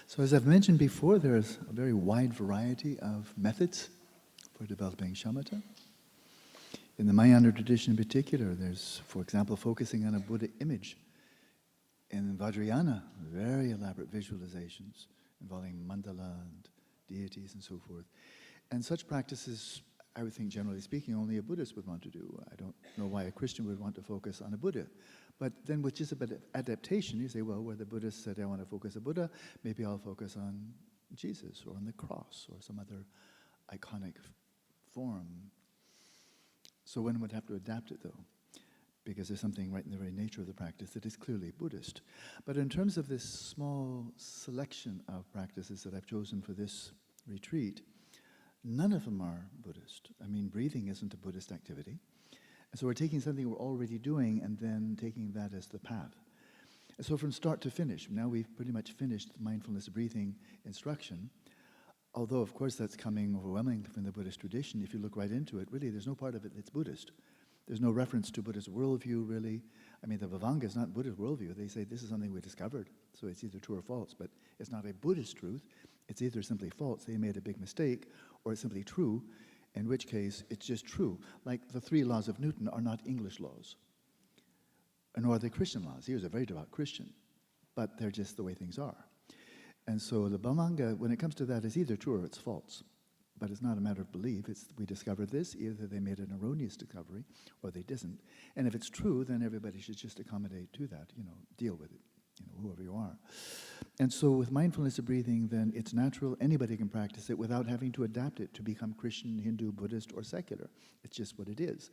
So as I've mentioned before, there's a very wide variety of methods for developing shamatha. In the Mahayana tradition in particular, there's, for example, focusing on a Buddha image. In Vajrayana, very elaborate visualizations involving mandala and deities and so forth. And such practices, I would think, generally speaking, only a Buddhist would want to do. I don't know why a Christian would want to focus on a Buddha. But then with just a bit of adaptation, you say, well, where the Buddhist said, I want to focus on Buddha, maybe I'll focus on Jesus or on the cross or some other iconic form. So one would have to adapt it, though, because there's something right in the very nature of the practice that is clearly Buddhist. But in terms of this small selection of practices that I've chosen for this retreat, none of them are Buddhist. I mean, breathing isn't a Buddhist activity. And so we're taking something we're already doing and then taking that as the path. And so from start to finish, now we've pretty much finished the mindfulness breathing instruction, although of course that's coming overwhelmingly from the Buddhist tradition. If you look right into it, really there's no part of it that's Buddhist. There's no reference to Buddhist worldview, really. I mean, the Vivanga is not Buddhist worldview. They say this is something we discovered, so it's either true or false, but it's not a Buddhist truth. It's either simply false, they made a big mistake, or it's simply true, in which case it's just true. Like the 3 laws of Newton are not English laws, nor are they Christian laws. He was a very devout Christian, but they're just the way things are. And so the Vivanga, when it comes to that, is either true or it's false. But it's not a matter of belief. It's we discovered this, either they made an erroneous discovery or they didn't. And if it's true, then everybody should just accommodate to that, deal with it, whoever you are. And so with mindfulness of breathing, then it's natural. Anybody can practice it without having to adapt it to become Christian, Hindu, Buddhist, or secular. It's just what it is.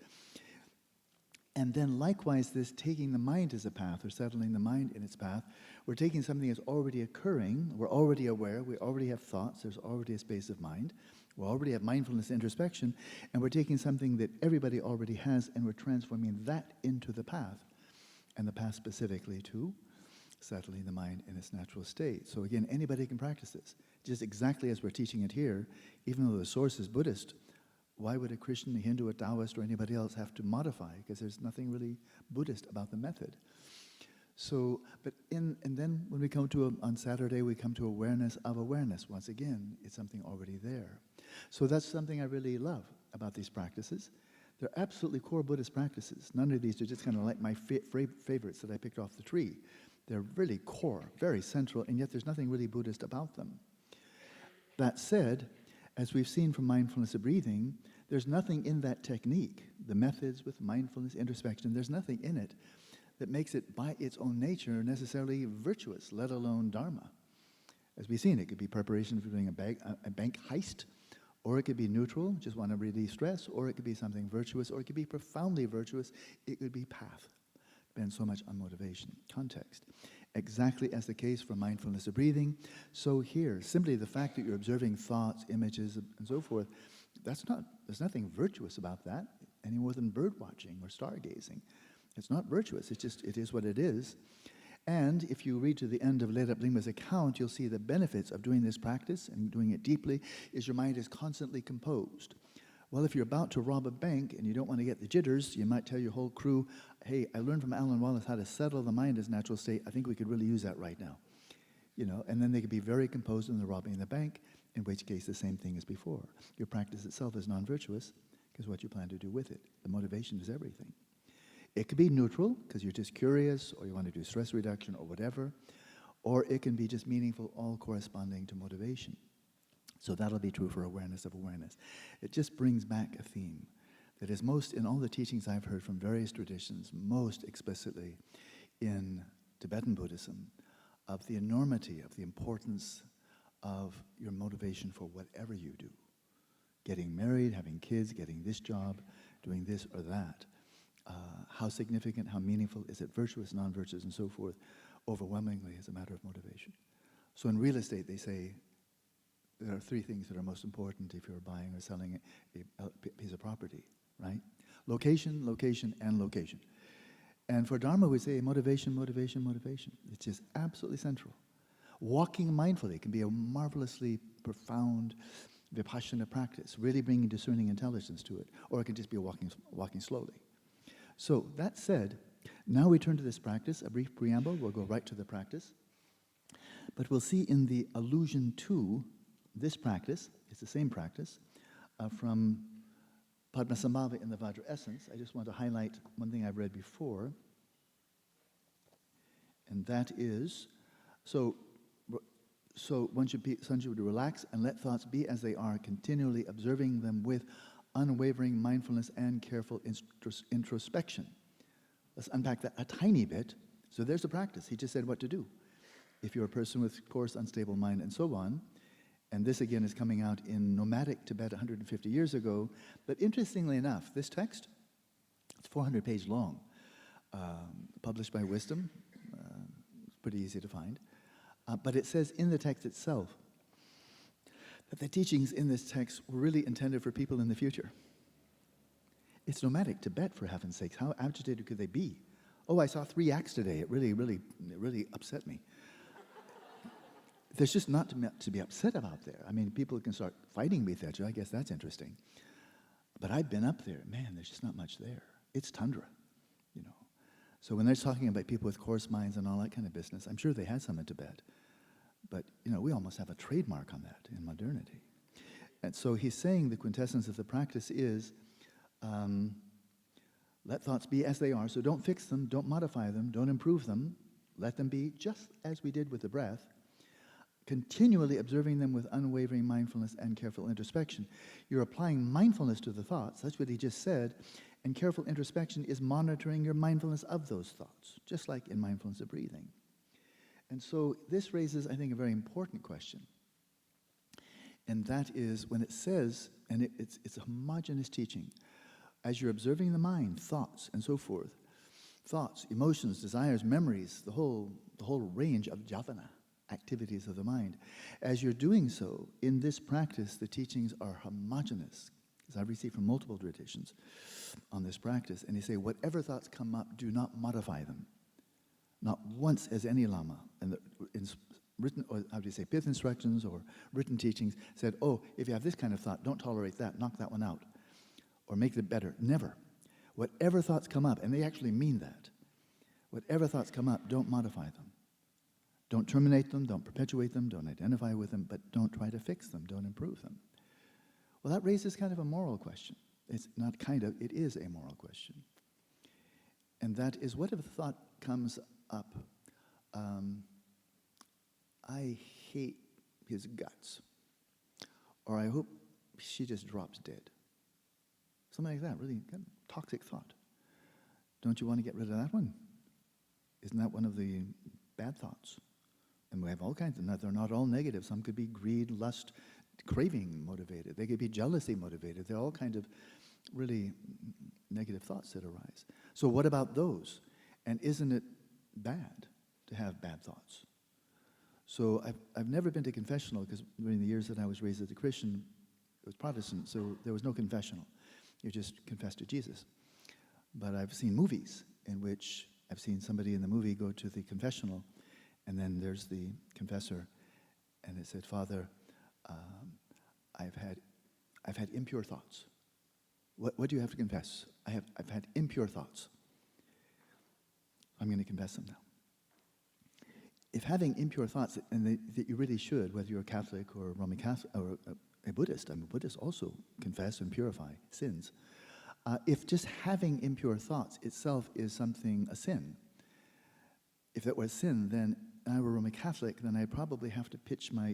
And then likewise, this taking the mind as a path, or settling the mind in its path, we're taking something that's already occurring, we're already aware, we already have thoughts, there's already a space of mind, we already have mindfulness introspection, and we're taking something that everybody already has and we're transforming that into the path. And the path specifically to settling the mind in its natural state. So again, anybody can practice this. Just exactly as we're teaching it here, even though the source is Buddhist, why would a Christian, a Hindu, a Taoist, or anybody else have to modify? Because there's nothing really Buddhist about the method. So, and then when we come to, on Saturday, we come to awareness of awareness. Once again, it's something already there. So that's something I really love about these practices. They're absolutely core Buddhist practices. None of these are just kind of like my favorites that I picked off the tree. They're really core, very central, and yet there's nothing really Buddhist about them. That said, as we've seen from mindfulness of breathing, there's nothing in that technique, the methods with mindfulness, introspection, there's nothing in it that makes it by its own nature necessarily virtuous, let alone dharma. As we've seen, it could be preparation for doing a bank heist, or it could be neutral, just want to release stress, or it could be something virtuous, or it could be profoundly virtuous, it could be path. Depends so much on motivation, context. Exactly as the case for mindfulness of breathing, so here, simply the fact that you're observing thoughts, images, and so forth, there's nothing virtuous about that, any more than bird watching or stargazing. It's not virtuous, it is what it is. And if you read to the end of Lerab Lingpa's account, you'll see the benefits of doing this practice and doing it deeply is your mind is constantly composed. Well, if you're about to rob a bank and you don't want to get the jitters, you might tell your whole crew, hey, I learned from Alan Wallace how to settle the mind as natural state. I think we could really use that right now. And then they could be very composed when they're robbing the bank, in which case the same thing as before. Your practice itself is non-virtuous because what you plan to do with it. The motivation is everything. It could be neutral because you're just curious or you want to do stress reduction or whatever, or it can be just meaningful, all corresponding to motivation. So that'll be true for awareness of awareness. It just brings back a theme that is most in all the teachings I've heard from various traditions, most explicitly in Tibetan Buddhism, of the enormity, of the importance of your motivation for whatever you do. Getting married, having kids, getting this job, doing this or that. How significant, how meaningful, is it virtuous, non-virtuous, and so forth, overwhelmingly is a matter of motivation. So in real estate, they say there are 3 things that are most important if you're buying or selling a piece of property, right? Location, location, and location. And for Dharma, we say motivation, motivation, motivation. It's just absolutely central. Walking mindfully can be a marvelously profound vipassana practice, really bringing discerning intelligence to it, or it can just be walking slowly. So that said, Now we turn to this practice, a brief preamble, we'll go right to the practice. But we'll see in the allusion to this practice, it's the same practice, from Padmasambhava in the Vajra Essence. I just want to highlight one thing I've read before, and that is, so one should relax and let thoughts be as they are, continually observing them with unwavering mindfulness and careful introspection. Let's unpack that a tiny bit. So there's the practice. He just said what to do. If you're a person with coarse, unstable mind and so on, and this again is coming out in nomadic Tibet 150 years ago, but interestingly enough, this text, it's 400 pages long, published by Wisdom, it's pretty easy to find, but it says in the text itself that the teachings in this text were really intended for people in the future. It's nomadic Tibet, for heaven's sakes. How agitated could they be? Oh, I saw 3 acts today. It really upset me. There's just not to be upset about there. I mean, people can start fighting with each other. I guess that's interesting. But I've been up there. Man, there's just not much there. It's tundra, you know. So when they're talking about people with coarse minds and all that kind of business, I'm sure they had some in Tibet. But, you know, we almost have a trademark on that in modernity. And so he's saying the quintessence of the practice is, let thoughts be as they are, so don't fix them, don't modify them, don't improve them. Let them be just as we did with the breath, continually observing them with unwavering mindfulness and careful introspection. You're applying mindfulness to the thoughts, that's what he just said, and careful introspection is monitoring your mindfulness of those thoughts, just like in mindfulness of breathing. And so this raises, I think, a very important question. And that is when it says, and it's a homogeneous teaching, as you're observing the mind, thoughts, and so forth, thoughts, emotions, desires, memories, the whole range of jhana, activities of the mind. As you're doing so, in this practice, the teachings are homogeneous, as I've received from multiple traditions on this practice. And they say, whatever thoughts come up, do not modify them. Not once has any Lama, in written, or how do you say, pith instructions or written teachings, said, oh, if you have this kind of thought, don't tolerate that, knock that one out, or make it better. Never. Whatever thoughts come up, and they actually mean that, whatever thoughts come up, don't modify them. Don't terminate them, don't perpetuate them, don't identify with them, but don't try to fix them, don't improve them. Well, that raises kind of a moral question. It's not kind of, it is a moral question. And that is, what if a thought comes up, I hate his guts, or I hope she just drops dead. Something like that, really kind of toxic thought. Don't you want to get rid of that one? Isn't that one of the bad thoughts? And we have all kinds of, they're not all negative. Some could be greed, lust, craving motivated. They could be jealousy motivated. There are all kinds of really negative thoughts that arise. So what about those? And isn't it bad to have bad thoughts? So I've never been to confessional, because during the years that I was raised as a Christian, it was Protestant, so there was no confessional. You just confess to Jesus. But I've seen movies in which I've seen somebody in the movie go to the confessional, and then there's the confessor, and it said, Father, I've had impure thoughts. What do you have to confess? I've had impure thoughts. I'm going to confess them now. If having impure thoughts, and that you really should, whether you're a Catholic or a Roman Catholic or a Buddhist, I mean, Buddhists also confess and purify sins. If just having impure thoughts itself is something, a sin, if that were a sin, then I were a Roman Catholic, then I'd probably have to pitch my,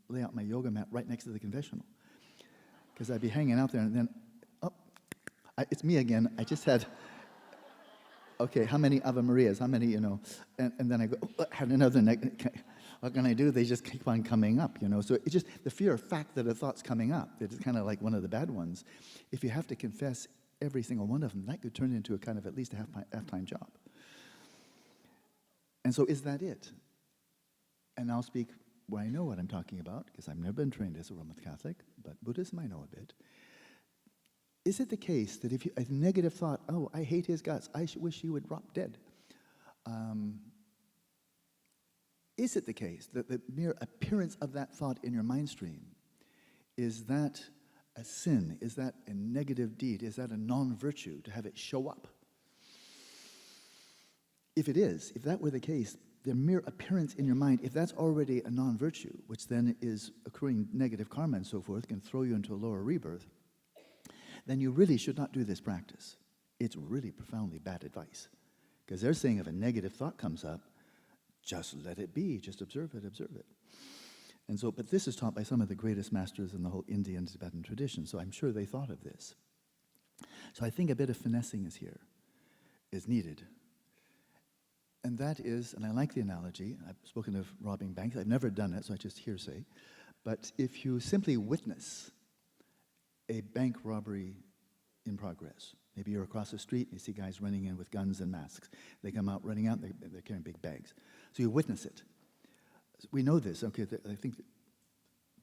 lay out my yoga mat right next to the confessional. Because I'd be hanging out there, and then, it's me again. I just had, okay, how many Ave Marias? How many, and then I go, had another, what can I do? They just keep on coming up, So it's just the fear of fact that a thought's coming up. It's kind of like one of the bad ones. If you have to confess every single one of them, that could turn into a kind of at least a half-time job. And so is that it? And I'll speak where I know what I'm talking about, because I've never been trained as a Roman Catholic, but Buddhism I know a bit. Is it the case that if a negative thought, oh, I hate his guts, I wish he would drop dead, is it the case that the mere appearance of that thought in your mind stream, is that a sin? Is that a negative deed? Is that a non-virtue to have it show up? if it is, if that were the case, the mere appearance in your mind, if that's already a non-virtue, which then is accruing negative karma and so forth, can throw you into a lower rebirth, then you really should not do this practice. It's really profoundly bad advice. Because they're saying if a negative thought comes up, just let it be, just observe it, observe it. And so, but this is taught by some of the greatest masters in the whole Indian Tibetan tradition, so I'm sure they thought of this. So I think a bit of finessing is needed. And that is, and I like the analogy, I've spoken of robbing banks, I've never done it, so I just hearsay, but if you simply witness a bank robbery in progress, maybe you're across the street and you see guys running in with guns and masks, they come out running out, they're carrying big bags, so you witness it. We know this, okay, I think that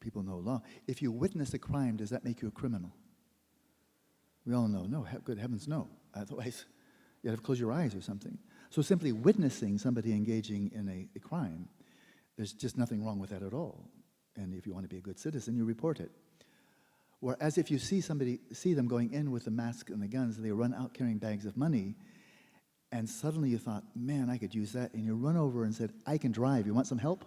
people know law. If you witness a crime, does that make you a criminal? We all know, no, good heavens, no. Otherwise, you have to close your eyes or something. So simply witnessing somebody engaging in a crime, there's just nothing wrong with that at all. And if you want to be a good citizen, you report it. Whereas if you see them going in with the mask and the guns, and they run out carrying bags of money, and suddenly you thought, man, I could use that, and you run over and said, I can drive, you want some help?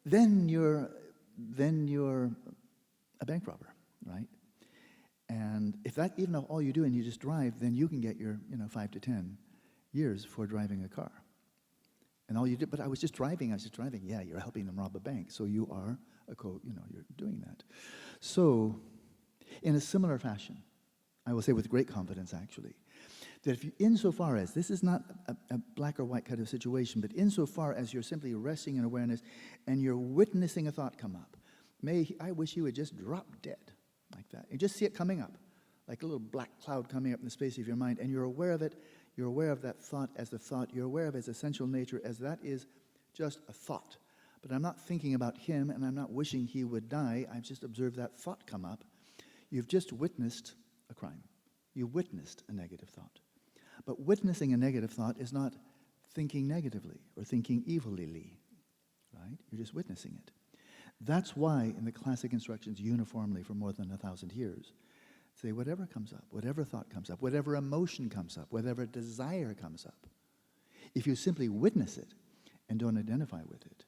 Then you're a bank robber, right? And if that, even though all you do and you just drive, then you can get your 5 to 10 years for driving a car. And all you did, but I was just driving. Yeah, you're helping them rob a bank, so you are you're doing that. So, in a similar fashion, I will say with great confidence, actually, that if you, insofar as this is not a black or white kind of situation, but insofar as you're simply resting in awareness and you're witnessing a thought come up, I wish you would just drop dead. Like that. You just see it coming up, like a little black cloud coming up in the space of your mind, and you're aware of it, you're aware of that thought as the thought, you're aware of its essential nature as that is just a thought. But I'm not thinking about him, and I'm not wishing he would die, I've just observed that thought come up. You've just witnessed a crime. You witnessed a negative thought. But witnessing a negative thought is not thinking negatively or thinking evilly, right? You're just witnessing it. That's why in the classic instructions uniformly for more than 1,000 years, say whatever comes up, whatever thought comes up, whatever emotion comes up, whatever desire comes up, if you simply witness it and don't identify with it,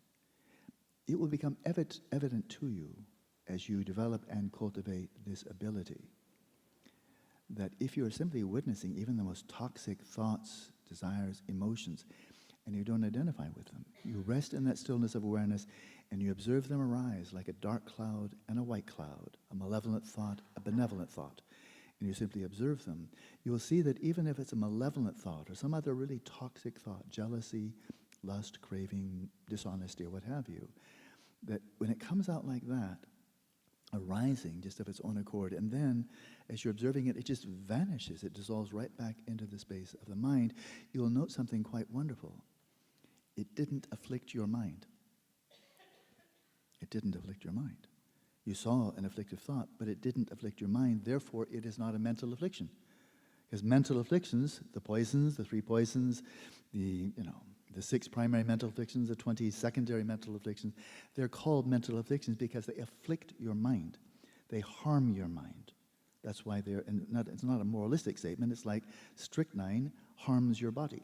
it will become evident to you as you develop and cultivate this ability that if you are simply witnessing even the most toxic thoughts, desires, emotions, and you don't identify with them, you rest in that stillness of awareness and you observe them arise like a dark cloud and a white cloud, a malevolent thought, a benevolent thought, and you simply observe them, you will see that even if it's a malevolent thought or some other really toxic thought, jealousy, lust, craving, dishonesty, or what have you, that when it comes out like that, arising just of its own accord, and then as you're observing it, it just vanishes, it dissolves right back into the space of the mind, you will note something quite wonderful. It didn't afflict your mind. It didn't afflict your mind. You saw an afflictive thought, but it didn't afflict your mind, therefore it is not a mental affliction. Because mental afflictions, the poisons, the 3 poisons, the 6 primary mental afflictions, the 20 secondary mental afflictions, they're called mental afflictions because they afflict your mind. They harm your mind. That's why it's not a moralistic statement, it's like strychnine harms your body.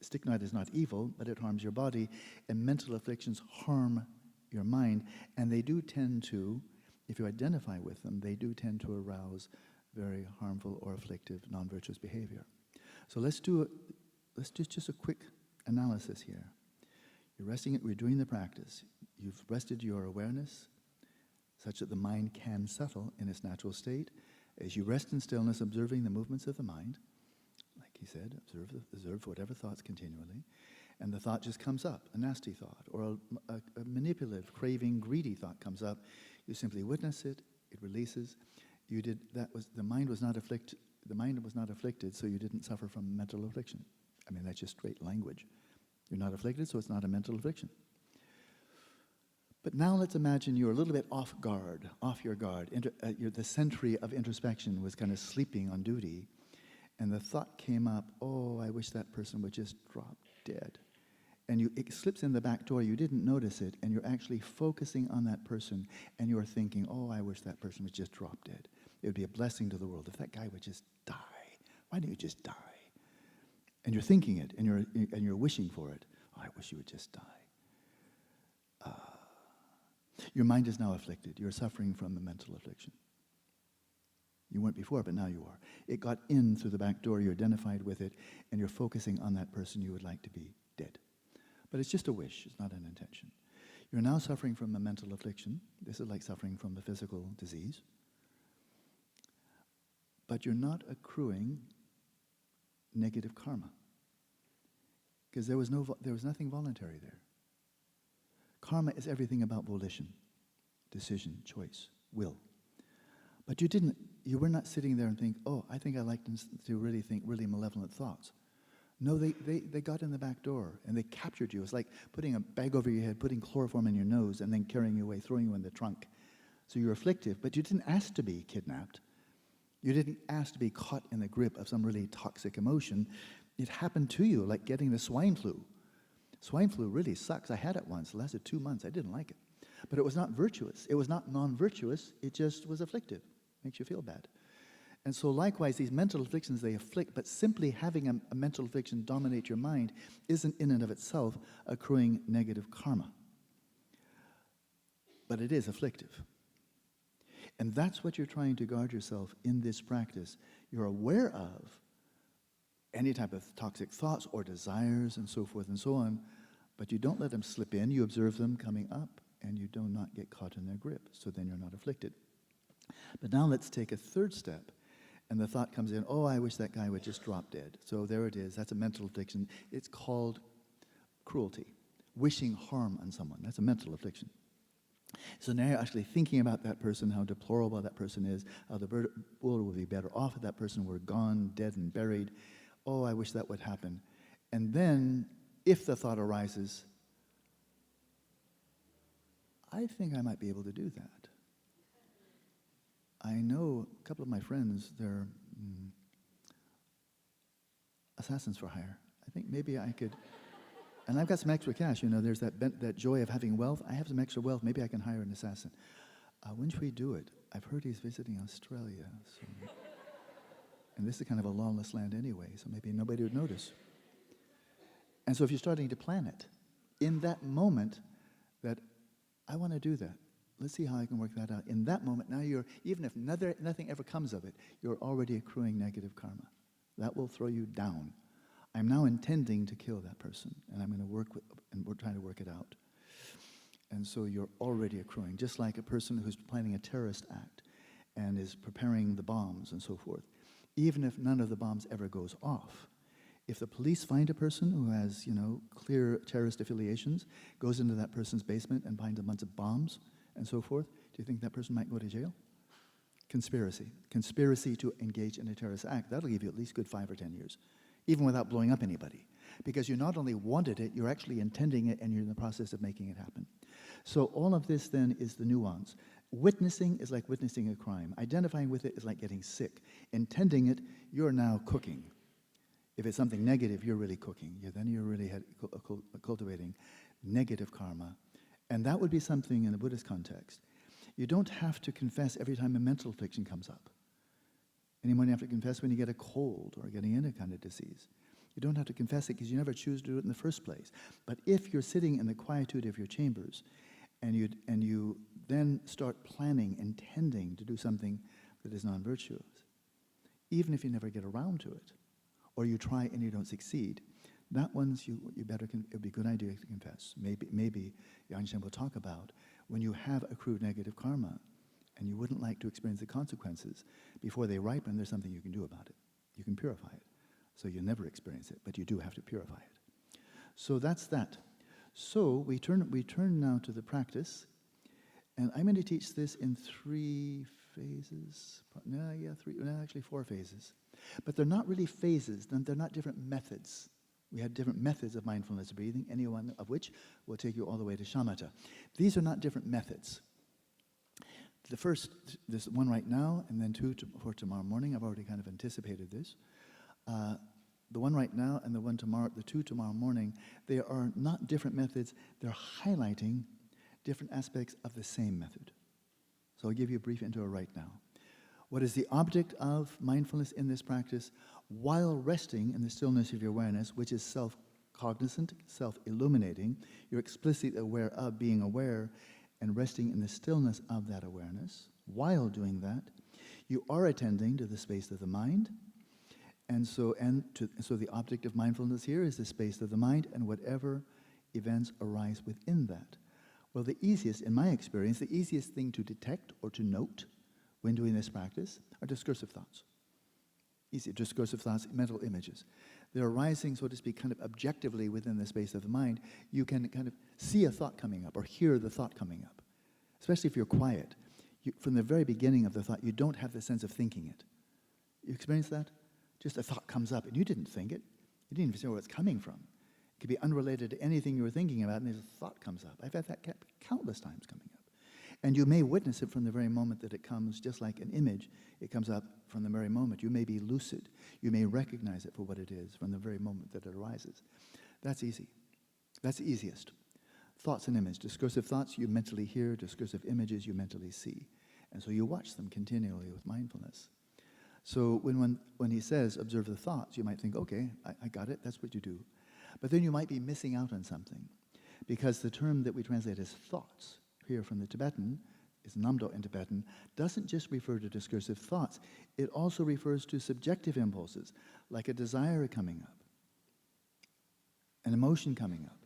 Strychnine is not evil, but it harms your body, and mental afflictions harm your mind, and they do tend to, if you identify with them, they do tend to arouse very harmful or afflictive, non-virtuous behavior. So let's do just a quick analysis here. You're resting it, we're doing the practice. You've rested your awareness such that the mind can settle in its natural state. As you rest in stillness, observing the movements of the mind, like he said, observe whatever thoughts continually, and the thought just comes up, a nasty thought, or a manipulative, craving, greedy thought comes up. You simply witness it, it releases. The mind was not afflicted, so you didn't suffer from mental affliction. I mean, that's just straight language. You're not afflicted, so it's not a mental affliction. But now let's imagine you're a little bit off your guard. The sentry of introspection was kind of sleeping on duty, and the thought came up, oh, I wish that person would just drop dead. And it slips in the back door, you didn't notice it, and you're actually focusing on that person, and you're thinking, oh, I wish that person would just drop dead. It would be a blessing to the world if that guy would just die. Why don't you just die? And you're thinking it, and you're wishing for it. Oh, I wish you would just die. Your mind is now afflicted. You're suffering from a mental affliction. You weren't before, but now you are. It got in through the back door, you identified with it, and you're focusing on that person you would like to be dead. But it's just a wish, it's not an intention. You're now suffering from a mental affliction. This is like suffering from a physical disease. But you're not accruing negative karma. Because there was nothing voluntary there. Karma is everything about volition, decision, choice, will. But you were not sitting there and think, oh, I think I like to really think really malevolent thoughts. No, they got in the back door and they captured you. It's like putting a bag over your head, putting chloroform in your nose, and then carrying you away, throwing you in the trunk. So you're afflictive, but you didn't ask to be kidnapped. You didn't ask to be caught in the grip of some really toxic emotion. It happened to you, like getting the swine flu. Swine flu really sucks. I had it once. It lasted 2 months. I didn't like it. But it was not virtuous. It was not non-virtuous. It just was afflictive. Makes you feel bad. And so likewise, these mental afflictions, they afflict, but simply having a mental affliction dominate your mind isn't in and of itself accruing negative karma. But it is afflictive. And that's what you're trying to guard yourself in this practice. You're aware of any type of toxic thoughts or desires and so forth and so on, but you don't let them slip in. You observe them coming up, and you do not get caught in their grip. So then you're not afflicted. But now let's take a third step. And the thought comes in, oh, I wish that guy would just drop dead. So there it is. That's a mental affliction. It's called cruelty, wishing harm on someone. That's a mental affliction. So now you're actually thinking about that person, how deplorable that person is, how the world would be better off if that person were gone, dead and buried. Oh, I wish that would happen. And then, if the thought arises, I think I might be able to do that. I know a couple of my friends, they're assassins for hire. I think maybe I could, and I've got some extra cash, there's that joy of having wealth. I have some extra wealth, maybe I can hire an assassin. When should we do it? I've heard he's visiting Australia, and this is kind of a lawless land anyway, so maybe nobody would notice. And so if you're starting to plan it, in that moment that I want to do that, let's see how I can work that out. In that moment, now even if nothing ever comes of it, you're already accruing negative karma. That will throw you down. I'm now intending to kill that person, and I'm going to work with, and we're trying to work it out. And so you're already accruing, just like a person who's planning a terrorist act and is preparing the bombs and so forth. Even if none of the bombs ever goes off, if the police find a person who has, clear terrorist affiliations, goes into that person's basement and finds a bunch of bombs and so forth, do you think that person might go to jail? Conspiracy. Conspiracy to engage in a terrorist act. That'll give you at least good 5 or 10 years, even without blowing up anybody. Because you not only wanted it, you're actually intending it, and you're in the process of making it happen. So all of this then is the nuance. Witnessing is like witnessing a crime. Identifying with it is like getting sick. Intending it, you're now cooking. If it's something negative, you're really cooking. Then you're really cultivating negative karma. And that would be something in the Buddhist context. You don't have to confess every time a mental affliction comes up. Anyone have to confess when you get a cold or getting any kind of disease. You don't have to confess it because you never choose to do it in the first place. But if you're sitting in the quietude of your chambers and you then start planning, intending to do something that is non-virtuous, even if you never get around to it, or you try and you don't succeed, that one's it would be a good idea to confess. Maybe Yanshen will talk about when you have accrued negative karma and you wouldn't like to experience the consequences, before they ripen, there's something you can do about it. You can purify it. So you never experience it, but you do have to purify it. So that's that. So we turn now to the practice, and I'm going to teach this in 3 phases. Actually 4 phases. But they're not really phases, they're not different methods. We have different methods of mindfulness breathing, any one of which will take you all the way to Shamatha. These are not different methods. The first, this one right now, and then 2 for tomorrow morning. I've already kind of anticipated this. The one right now and the 2 tomorrow morning, they are not different methods. They're highlighting different aspects of the same method. So I'll give you a brief intro right now. What is the object of mindfulness in this practice? While resting in the stillness of your awareness, which is self-cognizant, self-illuminating, you're explicitly aware of being aware and resting in the stillness of that awareness. While doing that, you are attending to the space of the mind. So the object of mindfulness here is the space of the mind and whatever events arise within that. Well, in my experience, the easiest thing to detect or to note when doing this practice are discursive thoughts. Easy, discursive thoughts, mental images. They're arising, so to speak, kind of objectively within the space of the mind. You can kind of see a thought coming up or hear the thought coming up. Especially if you're quiet. From the very beginning of the thought, you don't have the sense of thinking it. You experience that? Just a thought comes up and you didn't think it. You didn't even see where it's coming from. It could be unrelated to anything you were thinking about, and there's a thought comes up. I've had that countless times coming up. And you may witness it from the very moment that it comes, just like an image. It comes up from the very moment. You may be lucid. You may recognize it for what it is from the very moment that it arises. That's easy. That's the easiest. Thoughts and images. Discursive thoughts you mentally hear, discursive images you mentally see. And so you watch them continually with mindfulness. So when he says, observe the thoughts, you might think, okay, I got it, that's what you do. But then you might be missing out on something. Because the term that we translate as thoughts, here from the Tibetan, is namdo in Tibetan, doesn't just refer to discursive thoughts. It also refers to subjective impulses, like a desire coming up, an emotion coming up.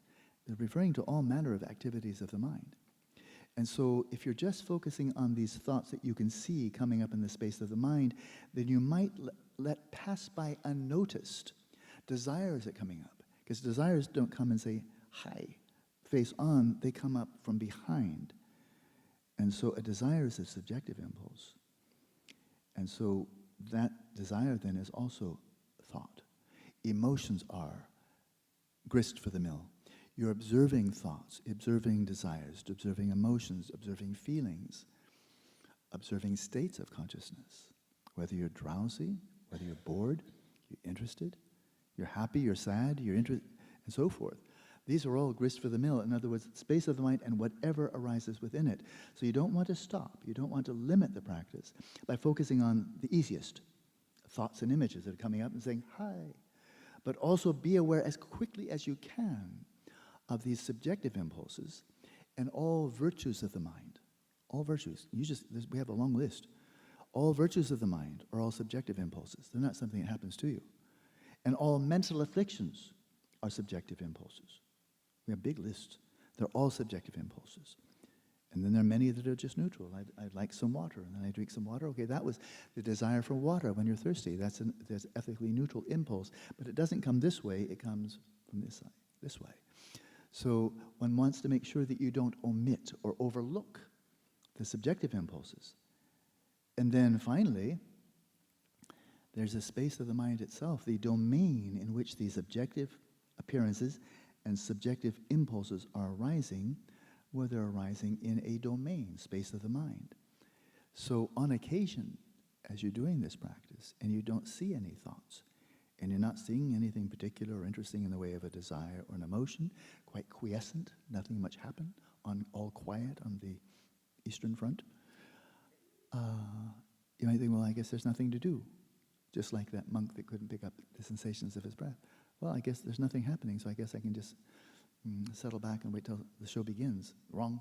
They're referring to all manner of activities of the mind. And so if you're just focusing on these thoughts that you can see coming up in the space of the mind, then you might let pass by unnoticed desires that are coming up. Because desires don't come and say, hi, face on, they come up from behind. And so a desire is a subjective impulse. And so that desire then is also thought. Emotions are grist for the mill. You're observing thoughts, observing desires, observing emotions, observing feelings, observing states of consciousness. Whether you're drowsy, whether you're bored, you're interested, you're happy, you're sad, you're interested, and so forth. These are all grist for the mill. In other words, space of the mind and whatever arises within it. So you don't want to stop. You don't want to limit the practice by focusing on the easiest thoughts and images that are coming up and saying, hi. But also be aware as quickly as you can of these subjective impulses and all virtues of the mind. All virtues. We have a long list. All virtues of the mind are all subjective impulses. They're not something that happens to you. And all mental afflictions are subjective impulses. We have big lists. They're all subjective impulses. And then there are many that are just neutral. I'd like some water, and then I drink some water. Okay, that was the desire for water when you're thirsty. That's an ethically neutral impulse. But it doesn't come this way. It comes from this side, this way. So one wants to make sure that you don't omit or overlook the subjective impulses. And then finally, there's a space of the mind itself, the domain in which these objective appearances and subjective impulses are arising, where they're arising in a domain, space of the mind. So on occasion, as you're doing this practice, and you don't see any thoughts, and you're not seeing anything particular or interesting in the way of a desire or an emotion, quite quiescent, nothing much happened, all quiet on the Eastern Front, you might think, well, I guess there's nothing to do. Just like that monk that couldn't pick up the sensations of his breath. Well, I guess there's nothing happening, so I guess I can just settle back and wait till the show begins. Wrong.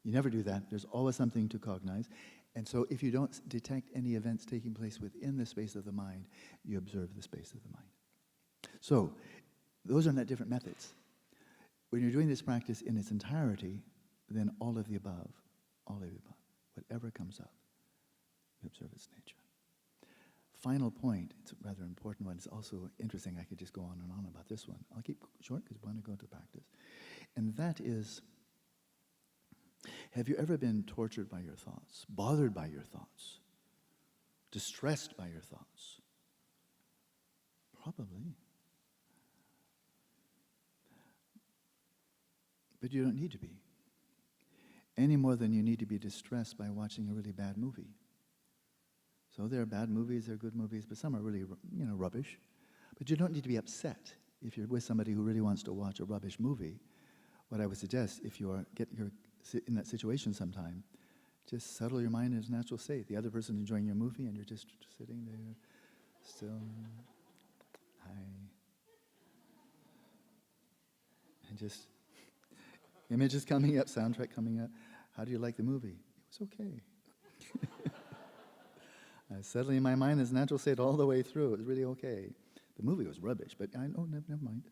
You never do that. There's always something to cognize. And so if you don't detect any events taking place within the space of the mind, you observe the space of the mind. So those are not different methods. When you're doing this practice in its entirety, then all of the above, whatever comes up, you observe its nature. Final point, it's a rather important one, it's also interesting, I could just go on and on about this one. I'll keep short because we want to go into practice. And that is, have you ever been tortured by your thoughts, bothered by your thoughts, distressed by your thoughts? Probably. But you don't need to be. Any more than you need to be distressed by watching a really bad movie. So there are bad movies, there are good movies, but some are really, rubbish. But you don't need to be upset if you're with somebody who really wants to watch a rubbish movie. What I would suggest, if you're in that situation sometime, Just settle your mind in its natural state. The other person enjoying your movie and you're just sitting there, still, hi. And just images coming up, soundtrack coming up. How do you like the movie? It was okay. I was settling my mind in its natural state all the way through. It was really okay. The movie was rubbish, but I know, never mind.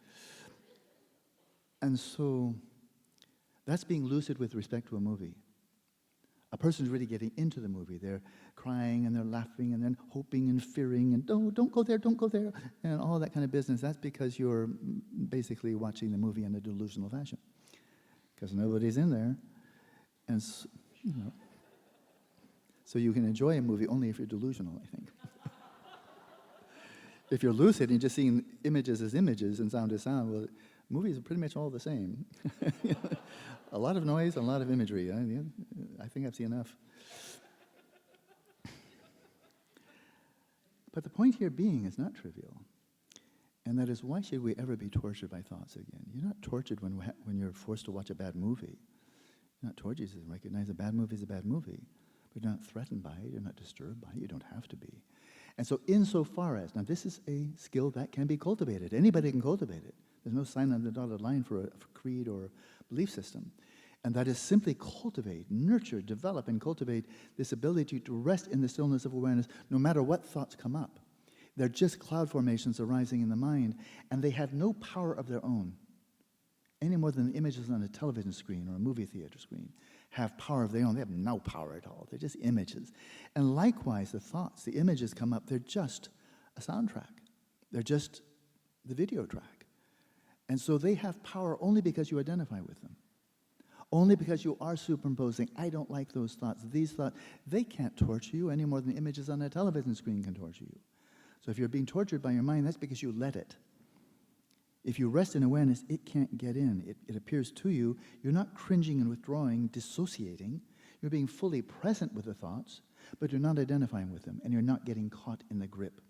And so that's being lucid with respect to a movie. A person's really getting into the movie. They're crying and they're laughing and then hoping and fearing and don't go there, and all that kind of business. That's because you're basically watching the movie in a delusional fashion. Because nobody's in there. And, so you can enjoy a movie only if you're delusional, I think. If you're lucid and you're just seeing images as images and sound as sound, well, movies are pretty much all the same. A lot of noise, a lot of imagery. I think I've seen enough. But the point here being is not trivial. And that is, why should we ever be tortured by thoughts again? You're not tortured when you're forced to watch a bad movie. You're not tortured to recognize a bad movie is a bad movie. But you're not threatened by it, you're not disturbed by it, you don't have to be. And so insofar as, now this is a skill that can be cultivated. Anybody can cultivate it. There's no sign on the dotted line for a creed or a belief system. And that is simply cultivate, nurture, develop, and cultivate this ability to rest in the stillness of awareness no matter what thoughts come up. They're just cloud formations arising in the mind, and they have no power of their own, any more than the images on a television screen or a movie theater screen have power of their own. They have no power at all. They're just images. And likewise, the thoughts, the images come up, they're just a soundtrack. They're just the video track. And so they have power only because you identify with them. Only because you are superimposing, I don't like those thoughts. These thoughts, they can't torture you any more than the images on a television screen can torture you. So if you're being tortured by your mind, that's because you let it. If you rest in awareness, it can't get in. It appears to you. You're not cringing and withdrawing, dissociating. You're being fully present with the thoughts, but you're not identifying with them, and you're not getting caught in the grip.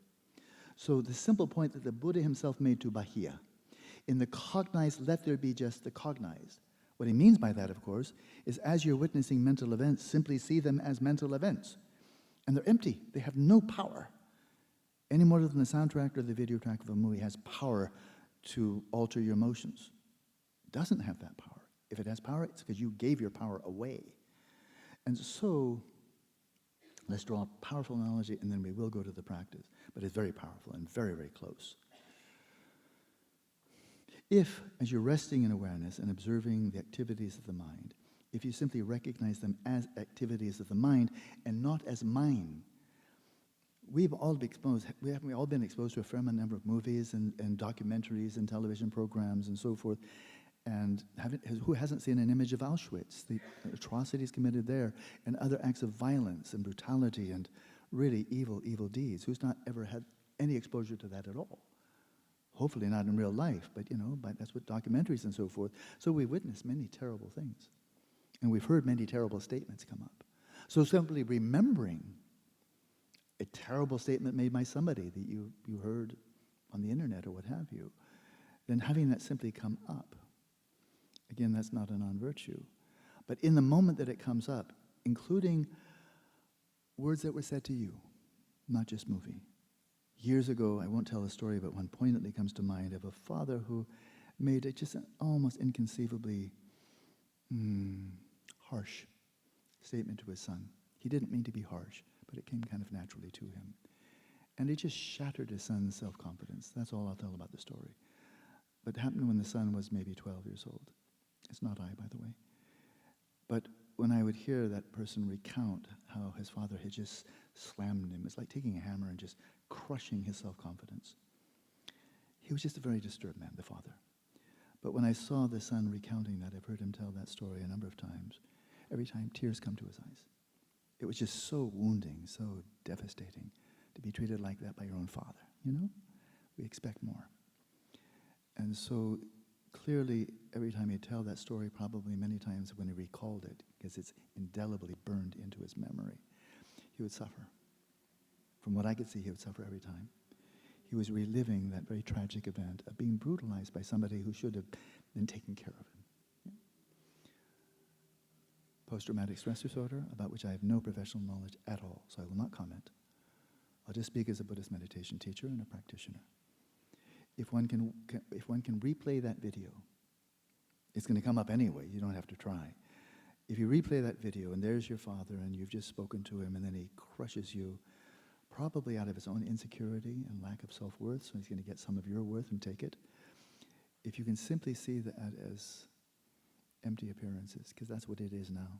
So the simple point that the Buddha himself made to Bahia, in the cognized, let there be just the cognized. What he means by that, of course, is as you're witnessing mental events, simply see them as mental events. And they're empty. They have no power. Any more than the soundtrack or the video track of a movie has power to alter your emotions. It doesn't have that power. If it has power, it's because you gave your power away. And so, let's draw a powerful analogy, and then we will go to the practice. But it's very powerful and very, very close. If, as you're resting in awareness and observing the activities of the mind, if you simply recognize them as activities of the mind and not as mine, we've all been exposed to a fair number of movies and documentaries and television programs and so forth. And who hasn't seen an image of Auschwitz, the atrocities committed there, and other acts of violence and brutality and really evil, evil deeds? Who's not ever had any exposure to that at all? Hopefully not in real life, but but that's what documentaries and so forth. So we witnessed many terrible things. And we've heard many terrible statements come up. So simply remembering a terrible statement made by somebody that you heard on the internet or what have you, then having that simply come up, again, that's not a non-virtue. But in the moment that it comes up, including words that were said to you, not just movie. Years ago, I won't tell the story, but one poignantly comes to mind of a father who made just an almost inconceivably harsh statement to his son. He didn't mean to be harsh, but it came kind of naturally to him. And it just shattered his son's self-confidence. That's all I'll tell about the story. But it happened when the son was maybe 12 years old. It's not I, by the way. But when I would hear that person recount how his father had just slammed him, it's like taking a hammer and just crushing his self-confidence. He was just a very disturbed man, the father. But when I saw the son recounting that, I've heard him tell that story a number of times, every time tears come to his eyes. It was just so wounding, so devastating to be treated like that by your own father, We expect more. And so clearly, every time he'd tell that story, probably many times when he recalled it, because it's indelibly burned into his memory, he would suffer. From what I could see, he would suffer every time. He was reliving that very tragic event of being brutalized by somebody who should have been taking care of him. post-traumatic stress disorder, about which I have no professional knowledge at all, so I will not comment. I'll just speak as a Buddhist meditation teacher and a practitioner. If one can replay that video, it's going to come up anyway, you don't have to try. If you replay that video and there's your father and you've just spoken to him and then he crushes you, probably out of his own insecurity and lack of self-worth, so he's going to get some of your worth and take it. If you can simply see that as empty appearances, because that's what it is now.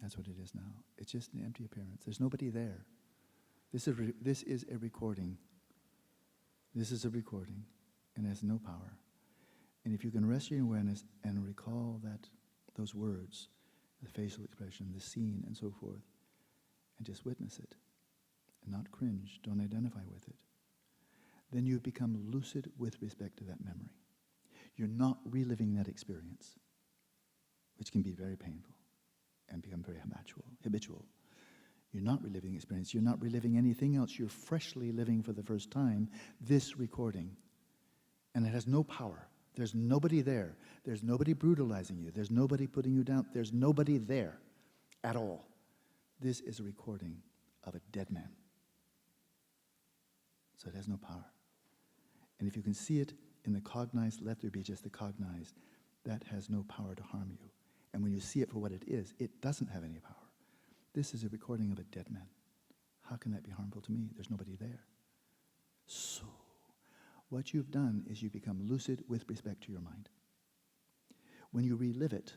That's what it is now. It's just an empty appearance. There's nobody there. This is a recording. This is a recording, and it has no power. And if you can rest your awareness and recall those words, the facial expression, the scene, and so forth, and just witness it, and not cringe, don't identify with it, then you become lucid with respect to that memory. You're not reliving that experience, which can be very painful and become very habitual. You're not reliving the experience. You're not reliving anything else. You're freshly living for the first time this recording. And it has no power. There's nobody there. There's nobody brutalizing you. There's nobody putting you down. There's nobody there at all. This is a recording of a dead man. So it has no power. And if you can see it in the cognized, let there be just the cognized, that has no power to harm you. And when you see it for what it is, it doesn't have any power. This is a recording of a dead man. How can that be harmful to me? There's nobody there. So, what you've done is you become lucid with respect to your mind. When you relive it,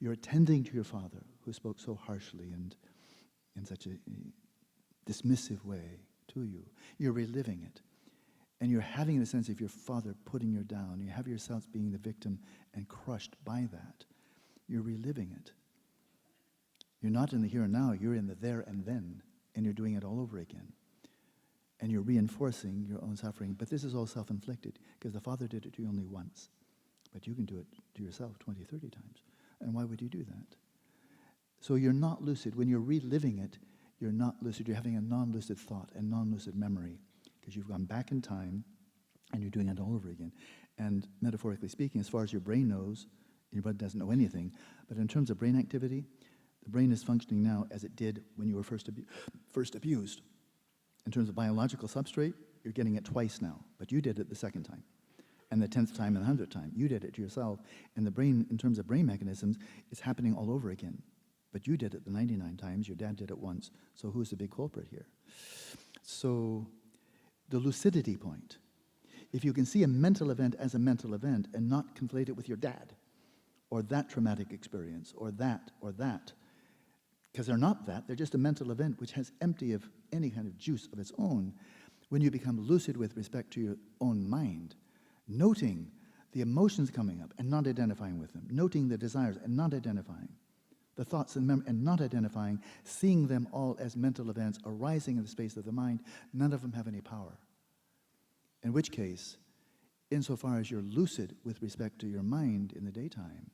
you're attending to your father who spoke so harshly and in such a dismissive way to you. You're reliving it. And you're having the sense of your father putting you down. You have yourself being the victim and crushed by that. You're reliving it. You're not in the here and now, you're in the there and then, and you're doing it all over again. And you're reinforcing your own suffering. But this is all self-inflicted, because the father did it to you only once. But you can do it to yourself 20, 30 times. And why would you do that? So you're not lucid. When you're reliving it, you're not lucid. You're having a non-lucid thought and non-lucid memory, because you've gone back in time, and you're doing it all over again. And metaphorically speaking, as far as your brain knows, your body doesn't know anything, but in terms of brain activity, the brain is functioning now as it did when you were first abused. In terms of biological substrate, you're getting it twice now, but you did it the second time. And the 10th time and the 100th time, you did it to yourself. And the brain, in terms of brain mechanisms, it's happening all over again. But you did it the 99 times, your dad did it once. So who's the big culprit here? So the lucidity point. If you can see a mental event as a mental event and not conflate it with your dad, or that traumatic experience, or that, because they're not that, they're just a mental event which has empty of any kind of juice of its own. When you become lucid with respect to your own mind, noting the emotions coming up and not identifying with them, noting the desires and not identifying, the thoughts and not identifying, seeing them all as mental events arising in the space of the mind, none of them have any power. In which case, insofar as you're lucid with respect to your mind in the daytime,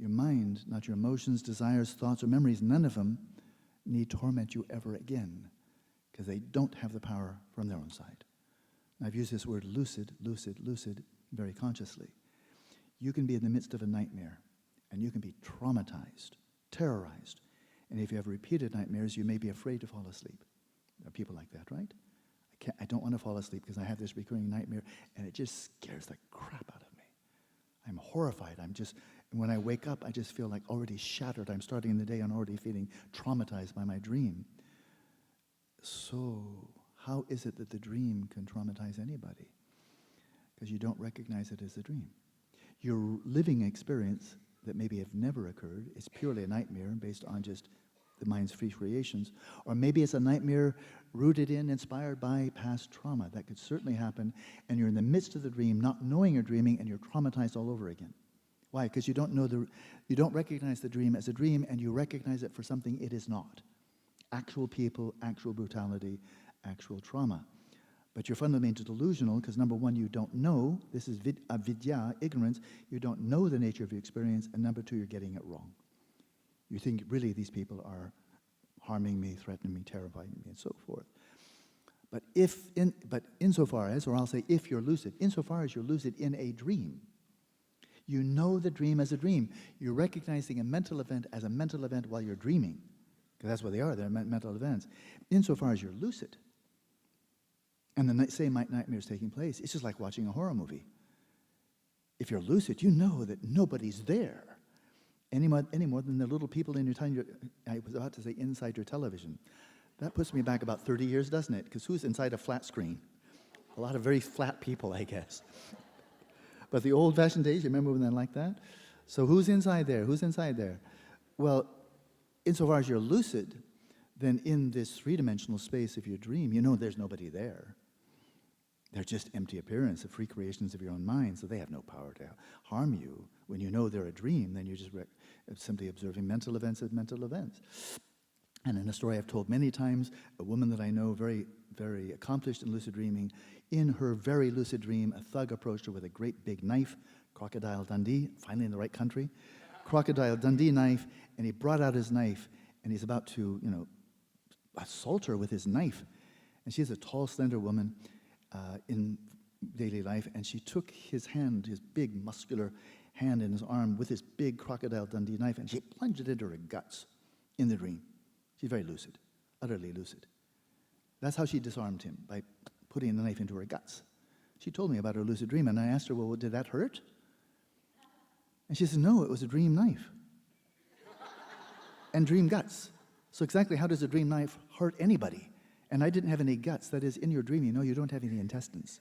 your mind, not your emotions, desires, thoughts, or memories, none of them need torment you ever again, because they don't have the power from their own side. I've used this word lucid very consciously. You can be in the midst of a nightmare, and you can be traumatized, terrorized. And if you have repeated nightmares, you may be afraid to fall asleep. There are people like that, right? I don't want to fall asleep because I have this recurring nightmare, and it just scares the crap out of me. I'm horrified. And when I wake up, I just feel like already shattered. I'm starting the day and already feeling traumatized by my dream. So how is it that the dream can traumatize anybody? Because you don't recognize it as a dream. You're living an experience that maybe have never occurred. It's purely a nightmare based on just the mind's free creations. Or maybe it's a nightmare rooted in, inspired by past trauma. That could certainly happen. And you're in the midst of the dream, not knowing you're dreaming, and you're traumatized all over again. Why? Because you don't recognize the dream as a dream, and you recognize it for something it is not. Actual people, actual brutality, actual trauma. But you're fundamentally delusional because, number one, you don't know. This is avidya, ignorance. You don't know the nature of your experience. And number two, you're getting it wrong. You think, really, these people are harming me, threatening me, terrifying me, and so forth. But insofar as, or I'll say if you're lucid, insofar as you're lucid in a dream, You know the dream as a dream. You're recognizing a mental event as a mental event while you're dreaming. Because that's what they are, they're mental events. Insofar as you're lucid, and the same nightmare is taking place, it's just like watching a horror movie. If you're lucid, you know that nobody's there. Any more than the little people in your tiny, I was about to say inside your television. That puts me back about 30 years, doesn't it? Because who's inside a flat screen? A lot of very flat people, I guess. But the old-fashioned days, you remember when they're like that? So who's inside there? Who's inside there? Well, insofar as you're lucid, then in this three-dimensional space of your dream, you know there's nobody there. They're just empty appearance of free creations of your own mind, so they have no power to harm you. When you know they're a dream, then you're just simply observing mental events as mental events. And in a story I've told many times, a woman that I know, very, very accomplished in lucid dreaming, in her very lucid dream, a thug approached her with a great big knife, Crocodile Dundee, finally in the right country, Crocodile Dundee knife, and he brought out his knife, and he's about to, assault her with his knife. And she's a tall, slender woman in daily life, and she took his hand, his big, muscular hand in his arm with his big Crocodile Dundee knife, and she plunged it into her guts in the dream. She's very lucid, utterly lucid. That's how she disarmed him, by putting the knife into her guts. She told me about her lucid dream, and I asked her, well, did that hurt? And she said, no, it was a dream knife. And dream guts. So exactly how does a dream knife hurt anybody? And I didn't have any guts. That is, in your dream, you don't have any intestines.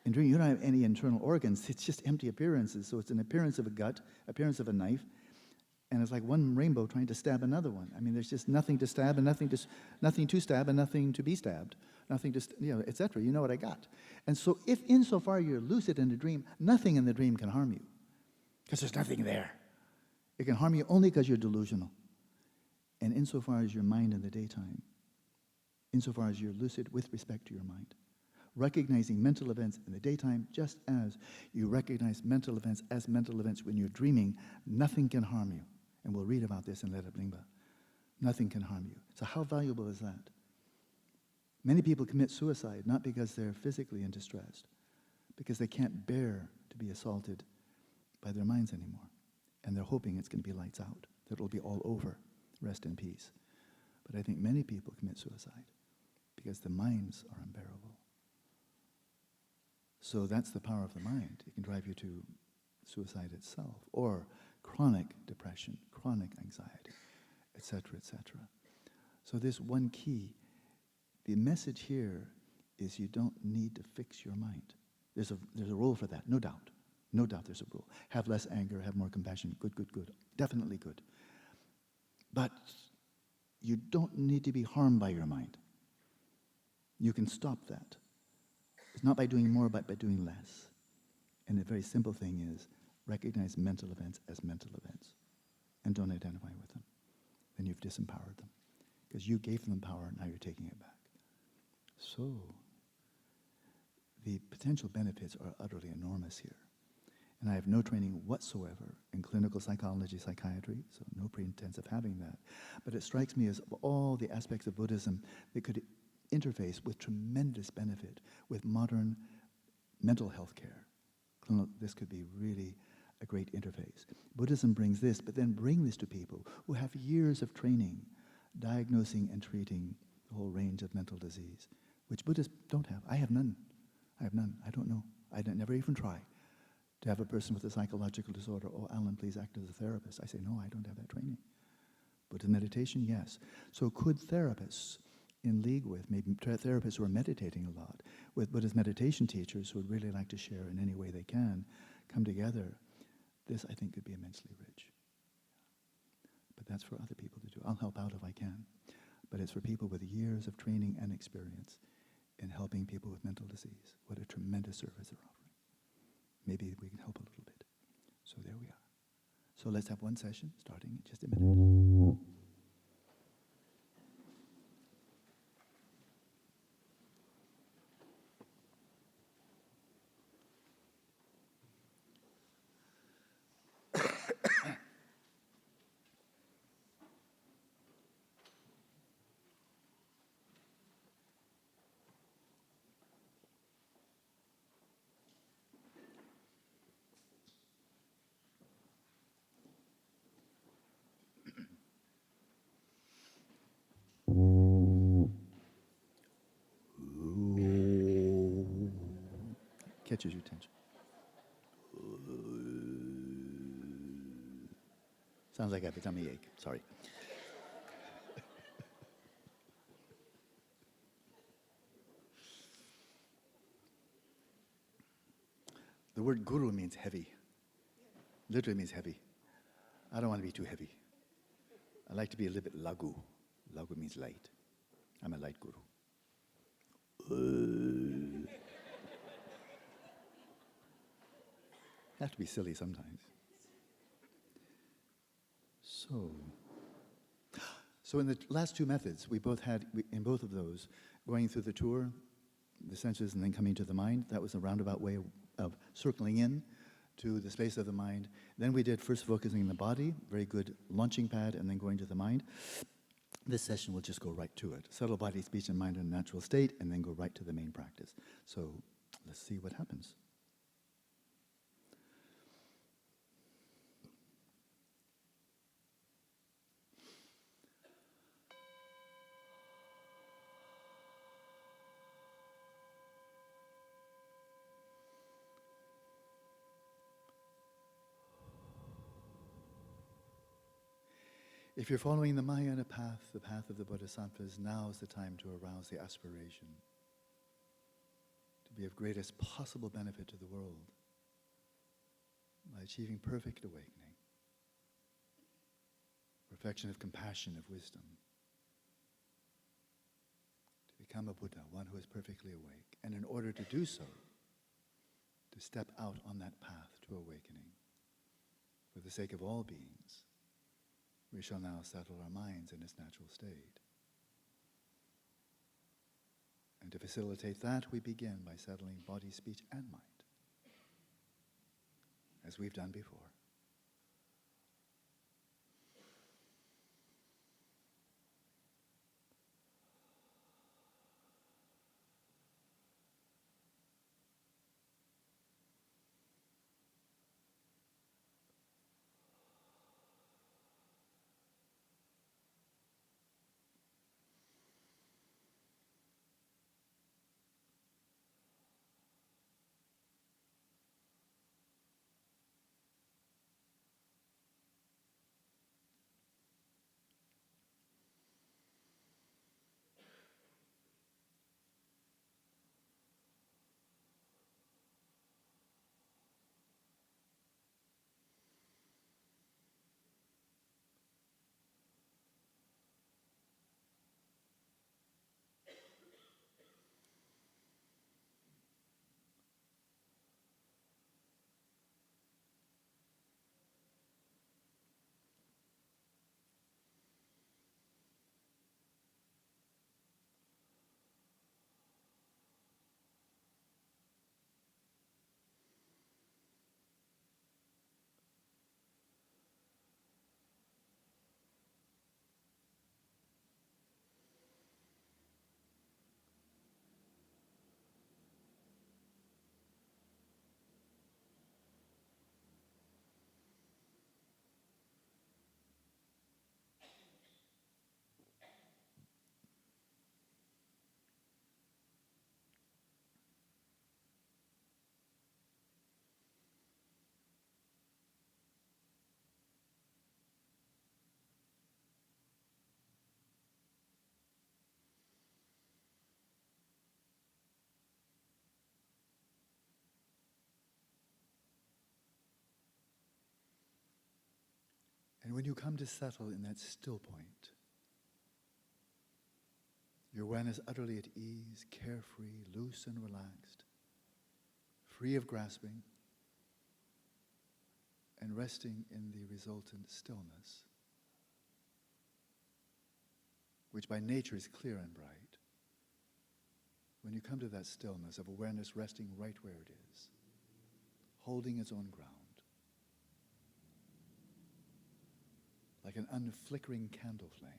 In dream, you don't have any internal organs. It's just empty appearances. So it's an appearance of a gut, appearance of a knife, and it's like one rainbow trying to stab another one. I mean, there's just nothing to stab and nothing to stab and nothing to be stabbed, nothing to, etc. You know what I got. And so if insofar you're lucid in the dream, nothing in the dream can harm you, because there's nothing there. It can harm you only because you're delusional. And insofar as your mind in the daytime, insofar as you're lucid with respect to your mind, recognizing mental events in the daytime just as you recognize mental events as mental events when you're dreaming, nothing can harm you. And we'll read about this in Lerab Lingpa. Nothing can harm you. So how valuable is that? Many people commit suicide not because they're physically in distress, because they can't bear to be assaulted by their minds anymore. And they're hoping it's going to be lights out, that it'll be all over, rest in peace. But I think many people commit suicide because the minds are unbearable. So that's the power of the mind. It can drive you to suicide itself, or chronic depression, chronic anxiety, etc., etc. So this one key, the message here is you don't need to fix your mind. There's a role for that, no doubt. No doubt there's a role. Have less anger, have more compassion, good, good, good. Definitely good. But you don't need to be harmed by your mind. You can stop that. It's not by doing more, but by doing less. And the very simple thing is, recognize mental events as mental events and don't identify with them. Then you've disempowered them. Because you gave them power, now you're taking it back. So, the potential benefits are utterly enormous here. And I have no training whatsoever in clinical psychology, psychiatry, so no pretense of having that. But it strikes me as of all the aspects of Buddhism that could interface with tremendous benefit with modern mental health care. This could be really a great interface. Buddhism brings this, but then bring this to people who have years of training diagnosing and treating the whole range of mental disease, which Buddhists don't have. I have none. I have none. I don't know. I never even try to have a person with a psychological disorder, oh, Alan, please act as a therapist. I say, no, I don't have that training. Buddhist meditation, yes. So could therapists in league with, maybe therapists who are meditating a lot, with Buddhist meditation teachers who would really like to share in any way they can, come together, this I think could be immensely rich. But that's for other people to do. I'll help out if I can. But it's for people with years of training and experience in helping people with mental disease. What a tremendous service they're offering. Maybe we can help a little bit. So there we are. So let's have one session starting in just a minute. catches your attention. Sounds like I have a tummy ache. Sorry. The word guru means heavy. Literally means heavy. I don't want to be too heavy. I like to be a little bit lagu. Lagu means light. I'm a light guru. I have to be silly sometimes. So in the last two methods, we both had, in both of those, going through the tour, the senses, and then coming to the mind. That was a roundabout way of circling in to the space of the mind. Then we did first focusing on the body, very good launching pad, and then going to the mind. This session will just go right to it. Subtle body, speech, and mind in a natural state, and then go right to the main practice. So let's see what happens. If you're following the Mahayana path, the path of the Bodhisattvas, now is the time to arouse the aspiration to be of greatest possible benefit to the world by achieving perfect awakening, perfection of compassion, of wisdom, to become a Buddha, one who is perfectly awake. And in order to do so, to step out on that path to awakening, for the sake of all beings, we shall now settle our minds in its natural state. And to facilitate that, we begin by settling body, speech, and mind, as we've done before. And when you come to settle in that still point, your awareness utterly at ease, carefree, loose and relaxed, free of grasping, and resting in the resultant stillness, which by nature is clear and bright. When you come to that stillness of awareness resting right where it is, holding its own ground, like an unflickering candle flame,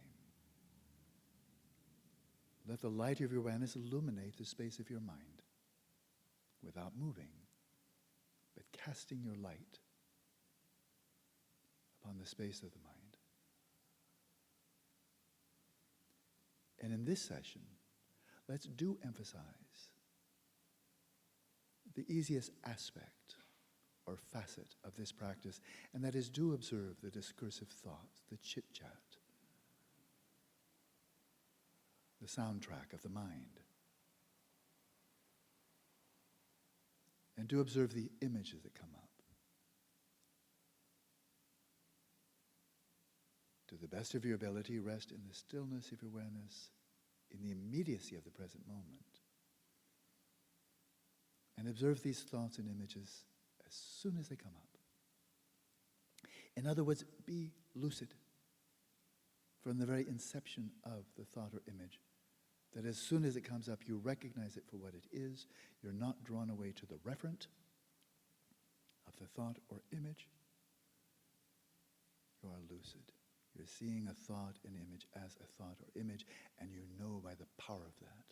let the light of your awareness illuminate the space of your mind without moving, but casting your light upon the space of the mind. And in this session, let's do emphasize the easiest aspect or facet of this practice, and that is, do observe the discursive thoughts, the chit-chat, the soundtrack of the mind. And do observe the images that come up. To the best of your ability, rest in the stillness of your awareness, in the immediacy of the present moment. And observe these thoughts and images as soon as they come up. In other words, be lucid from the very inception of the thought or image, that as soon as it comes up, you recognize it for what it is. You're not drawn away to the referent of the thought or image. You are lucid. You're seeing a thought and image as a thought or image, and you know by the power of that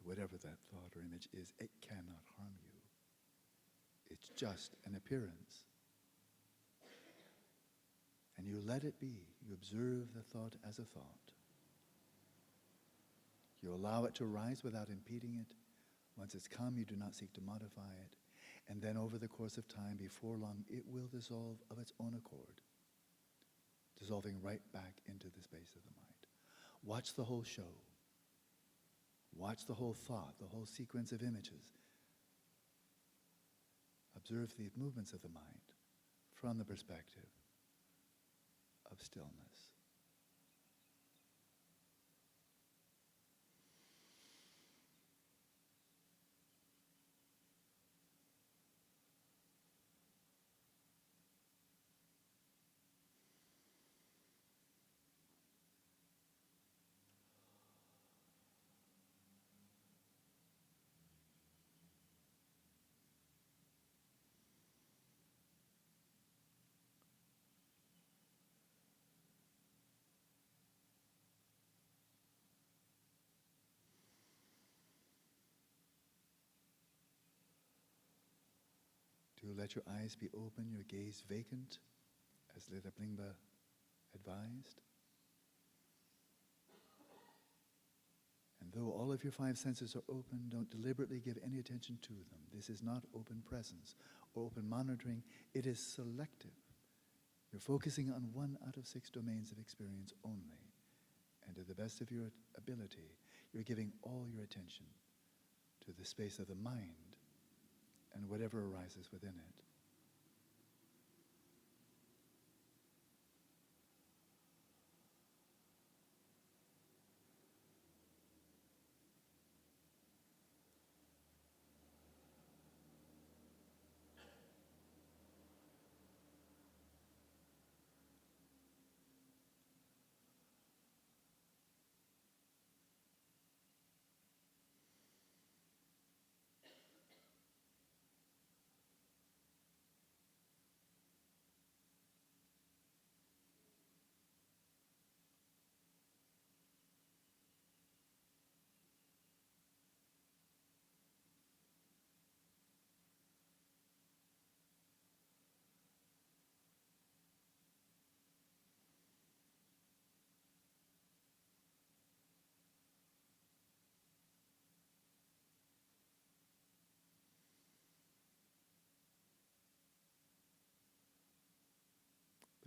whatever that thought or image is, it cannot harm you. It's just an appearance. And you let it be. You observe the thought as a thought. You allow it to rise without impeding it. Once it's come, you do not seek to modify it. And then over the course of time, before long, it will dissolve of its own accord, dissolving right back into the space of the mind. Watch the whole show. Watch the whole thought, the whole sequence of images. Observe the movements of the mind from the perspective of stillness. Do let your eyes be open, your gaze vacant, as Lerab Lingpa advised. And though all of your five senses are open, don't deliberately give any attention to them. This is not open presence or open monitoring. It is selective. You're focusing on one out of 6 domains of experience only. And to the best of your ability, you're giving all your attention to the space of the mind and whatever arises within it.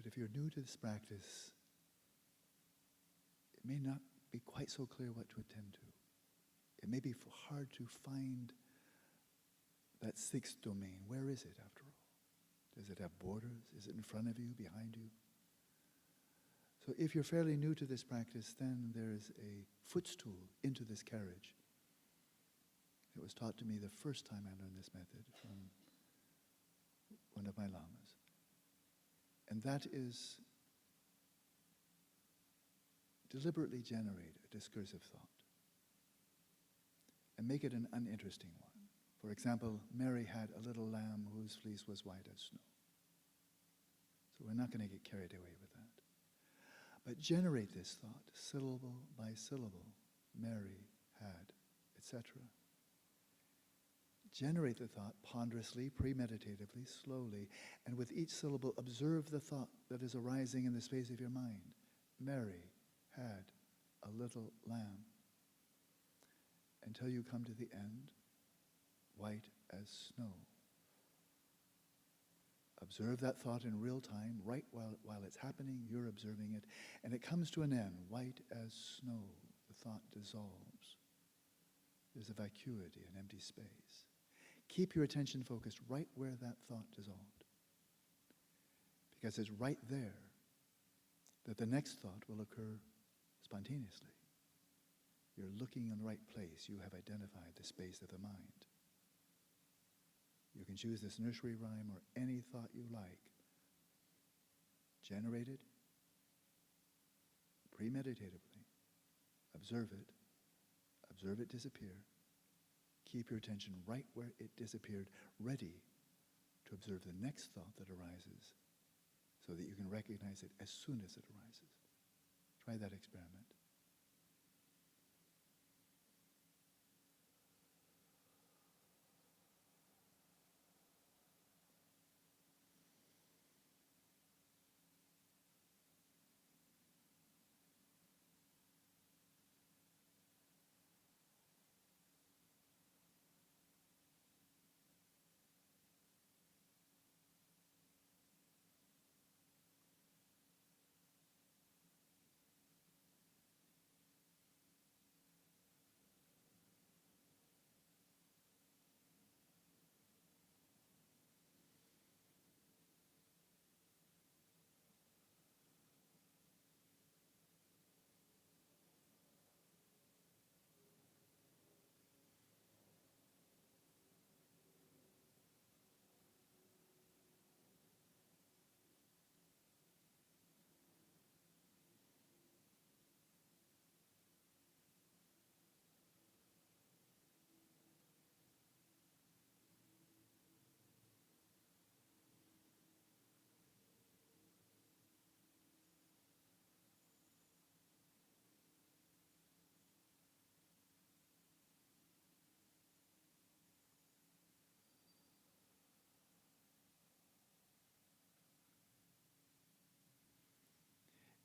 But if you're new to this practice, it may not be quite so clear what to attend to. It may be hard to find that 6th domain. Where is it, after all? Does it have borders? Is it in front of you, behind you? So if you're fairly new to this practice, then there's a footstool into this carriage. It was taught to me the first time I learned this method from one of my lamas. And that is deliberately generate a discursive thought and make it an uninteresting one. For example, Mary had a little lamb whose fleece was white as snow. So we're not going to get carried away with that. But generate this thought, syllable by syllable. Mary had, etc. Generate the thought ponderously, premeditatively, slowly, and with each syllable observe the thought that is arising in the space of your mind. Mary had a little lamb. Until you come to the end, white as snow. Observe that thought in real time, right while it's happening, you're observing it, and it comes to an end, white as snow. The thought dissolves. There's a vacuity, an empty space. Keep your attention focused right where that thought dissolved. Because it's right there that the next thought will occur spontaneously. You're looking in the right place. You have identified the space of the mind. You can choose this nursery rhyme or any thought you like. Generate it premeditatively. Observe it disappear. Keep your attention right where it disappeared, ready to observe the next thought that arises so that you can recognize it as soon as it arises. Try that experiment.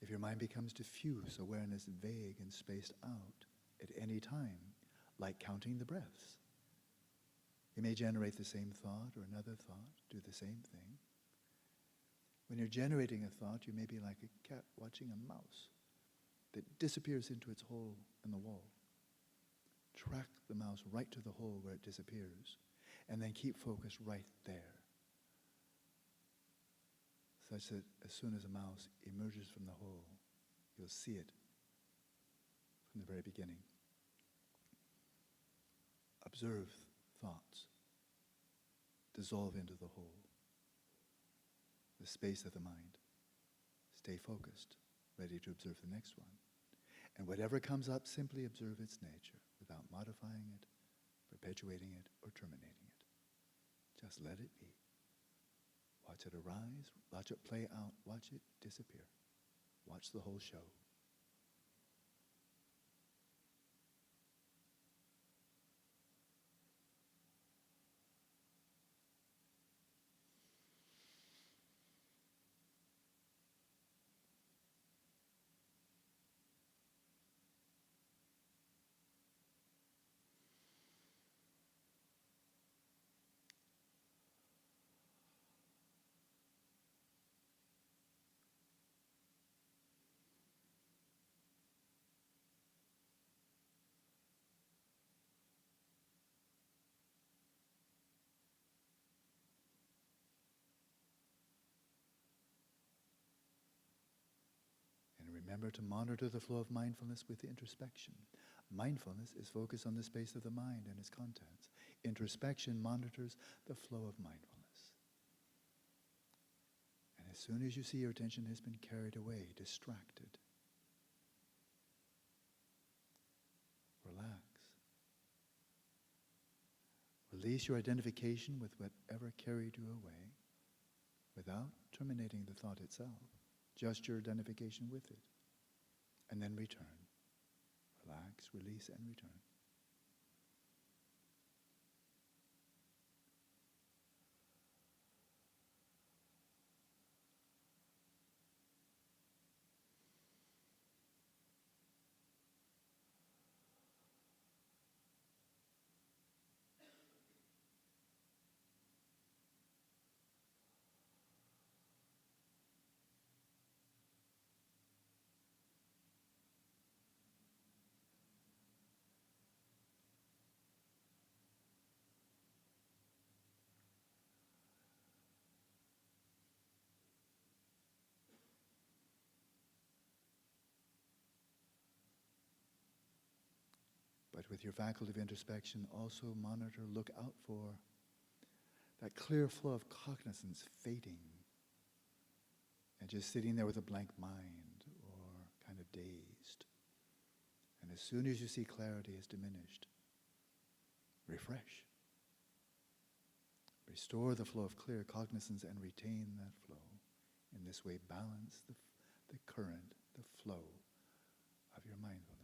If your mind becomes diffuse, awareness vague and spaced out at any time, like counting the breaths, you may generate the same thought or another thought, do the same thing. When you're generating a thought, you may be like a cat watching a mouse that disappears into its hole in the wall. Track the mouse right to the hole where it disappears, and then keep focused right there, such that as soon as a mouse emerges from the hole, you'll see it from the very beginning. Observe thoughts dissolve into the hole, the space of the mind. Stay focused, ready to observe the next one. And whatever comes up, simply observe its nature without modifying it, perpetuating it, or terminating it. Just let it be. Watch it arise, watch it play out, watch it disappear. Watch the whole show. And remember to monitor the flow of mindfulness with introspection. Mindfulness is focused on the space of the mind and its contents. Introspection monitors the flow of mindfulness. And as soon as you see your attention has been carried away, distracted, relax. Release your identification with whatever carried you away without terminating the thought itself. Just your identification with it. And then return. Relax, release, and return. But with your faculty of introspection, also monitor, look out for that clear flow of cognizance fading and just sitting there with a blank mind or kind of dazed. And as soon as you see clarity is diminished, refresh. Restore the flow of clear cognizance and retain that flow. In this way, balance the current, the flow of your mindfulness.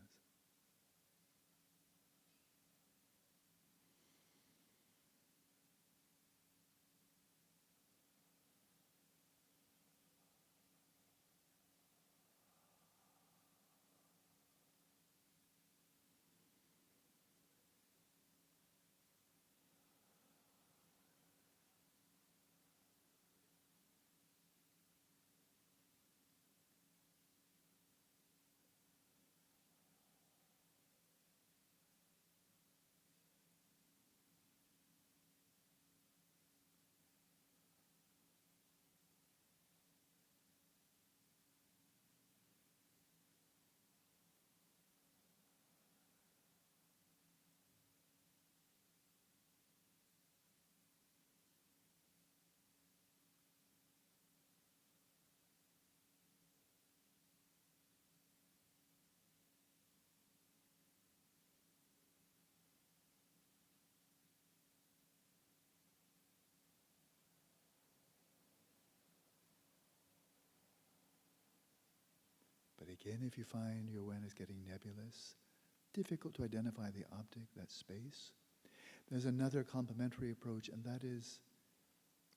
But again, if you find your awareness getting nebulous, difficult to identify the object, that space, there's another complementary approach, and that is,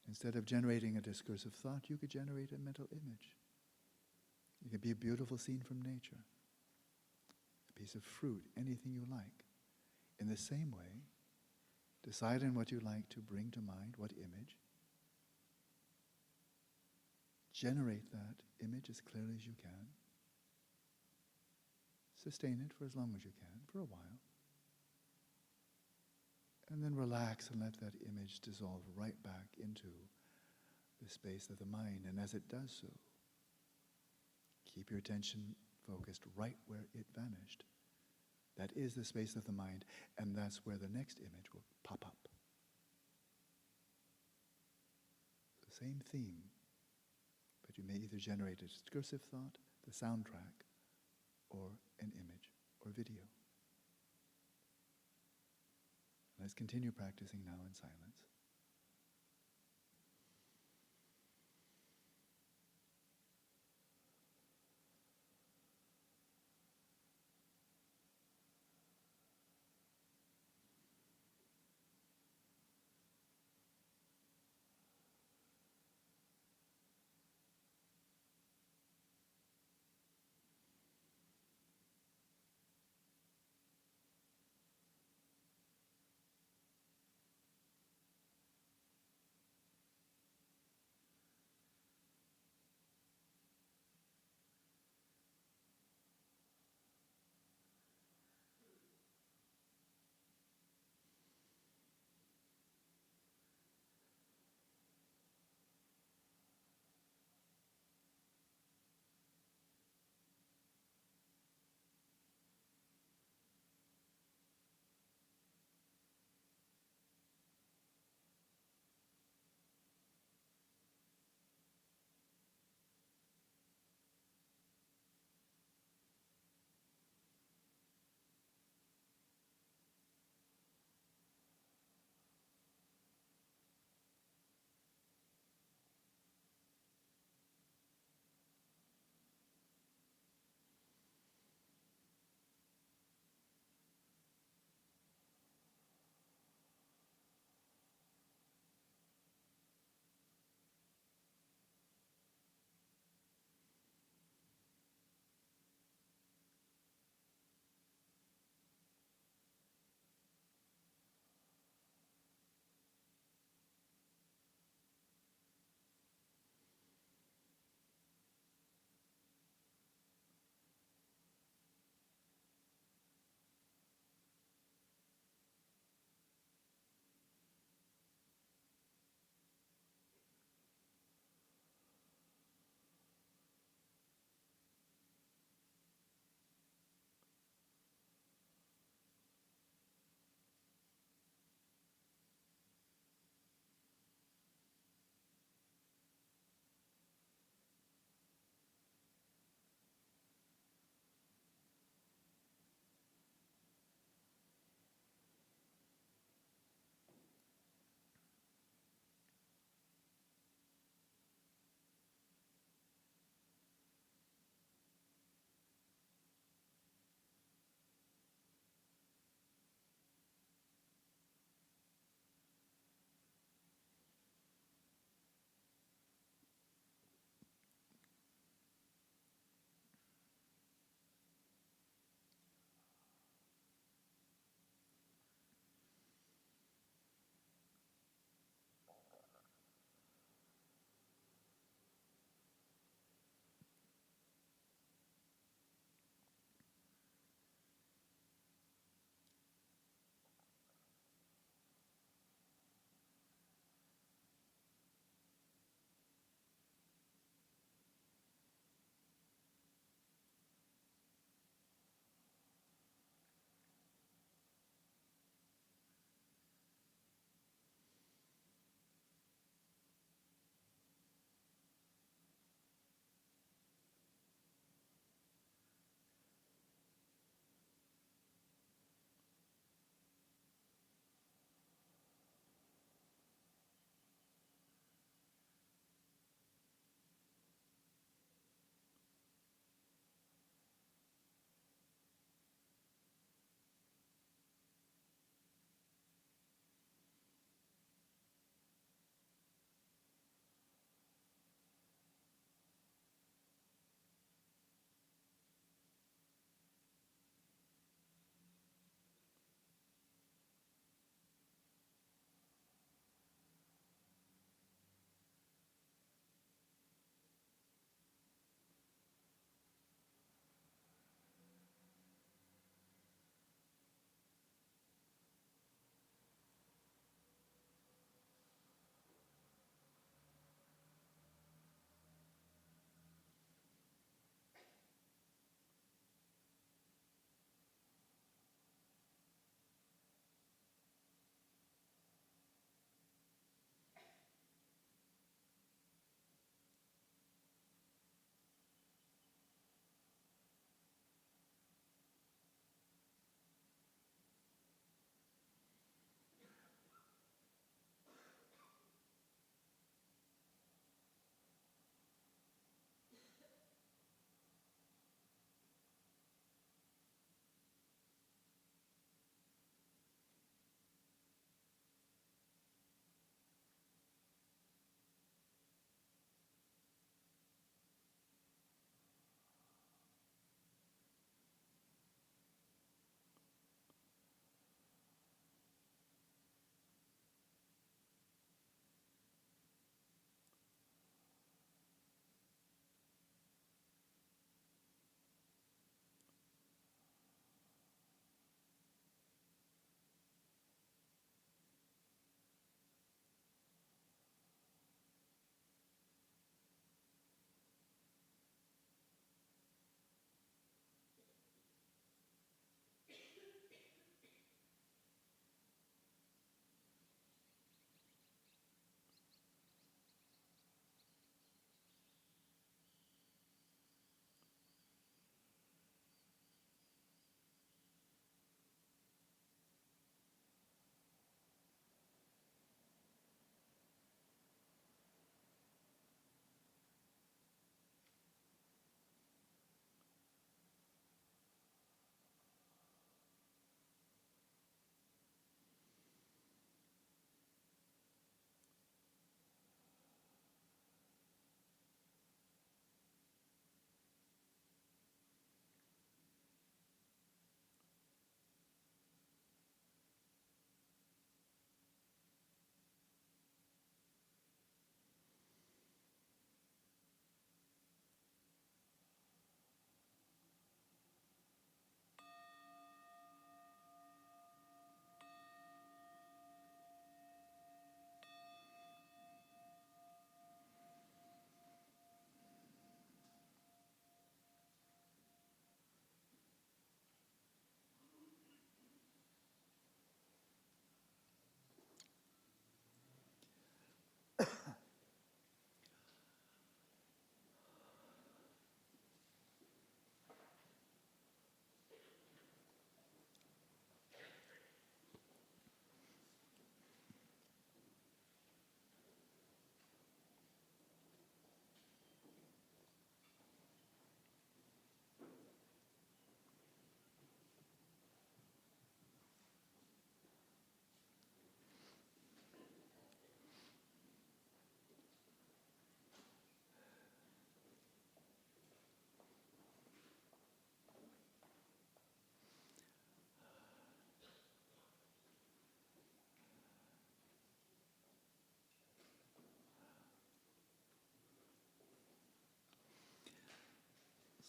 instead of generating a discursive thought, you could generate a mental image. It could be a beautiful scene from nature, a piece of fruit, anything you like. In the same way, decide on what you like to bring to mind, what image. Generate that image as clearly as you can. Sustain it for as long as you can, for a while. And then relax and let that image dissolve right back into the space of the mind. And as it does so, keep your attention focused right where it vanished. That is the space of the mind, and that's where the next image will pop up. The same theme, but you may either generate a discursive thought, the soundtrack, or an image or video. Let's continue practicing now in silence.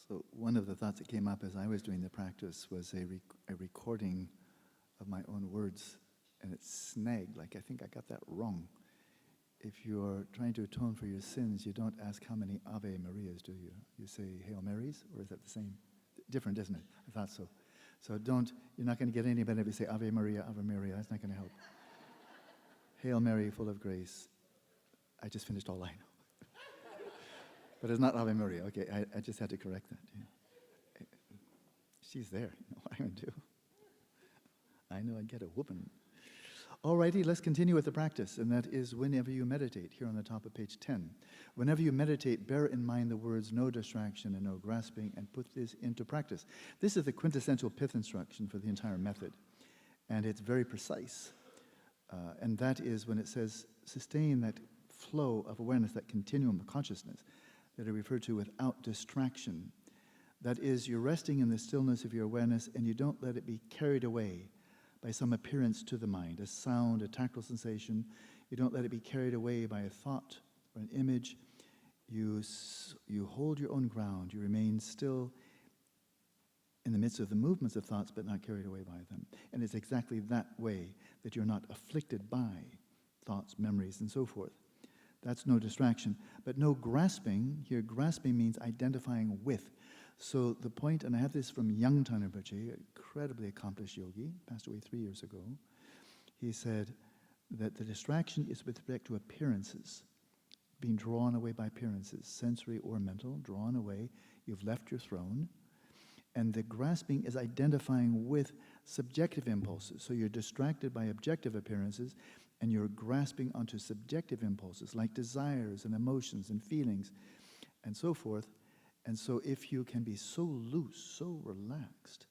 So one of the thoughts that came up as I was doing the practice was a recording of my own words, and it's snagged, like I think I got that wrong. If you're trying to atone for your sins, you don't ask how many Ave Marias, do you? You say Hail Marys, or is that the same? Different, isn't it? I thought so. So you're not going to get any better if you say Ave Maria, Ave Maria. That's not going to help. Hail Mary, full of grace. I just finished all I know. But it's not Ave Maria. Okay, I just had to correct that. Yeah. She's there. You know what I'm going to do? I know I'd get a whooping. Alrighty, let's continue with the practice, and that is whenever you meditate, here on the top of page 10. Whenever you meditate, bear in mind the words no distraction and no grasping, and put this into practice. This is the quintessential pith instruction for the entire method, and it's very precise. And that is when it says, sustain that flow of awareness, that continuum of consciousness that I refer to without distraction. That is, you're resting in the stillness of your awareness, and you don't let it be carried away by some appearance to the mind, a sound, a tactile sensation. You don't let it be carried away by a thought or an image. You hold your own ground. You remain still in the midst of the movements of thoughts, but not carried away by them. And it's exactly that way that you're not afflicted by thoughts, memories, and so forth. That's no distraction. But no grasping. Here, grasping means identifying with. So the point, and I have this from Young Rinpoche, incredibly accomplished yogi, passed away 3 years ago. He said that the distraction is with respect to appearances, being drawn away by appearances, sensory or mental, drawn away. You've left your throne. And the grasping is identifying with subjective impulses. So you're distracted by objective appearances, and you're grasping onto subjective impulses like desires and emotions and feelings and so forth. And so if you can be so loose, so relaxed,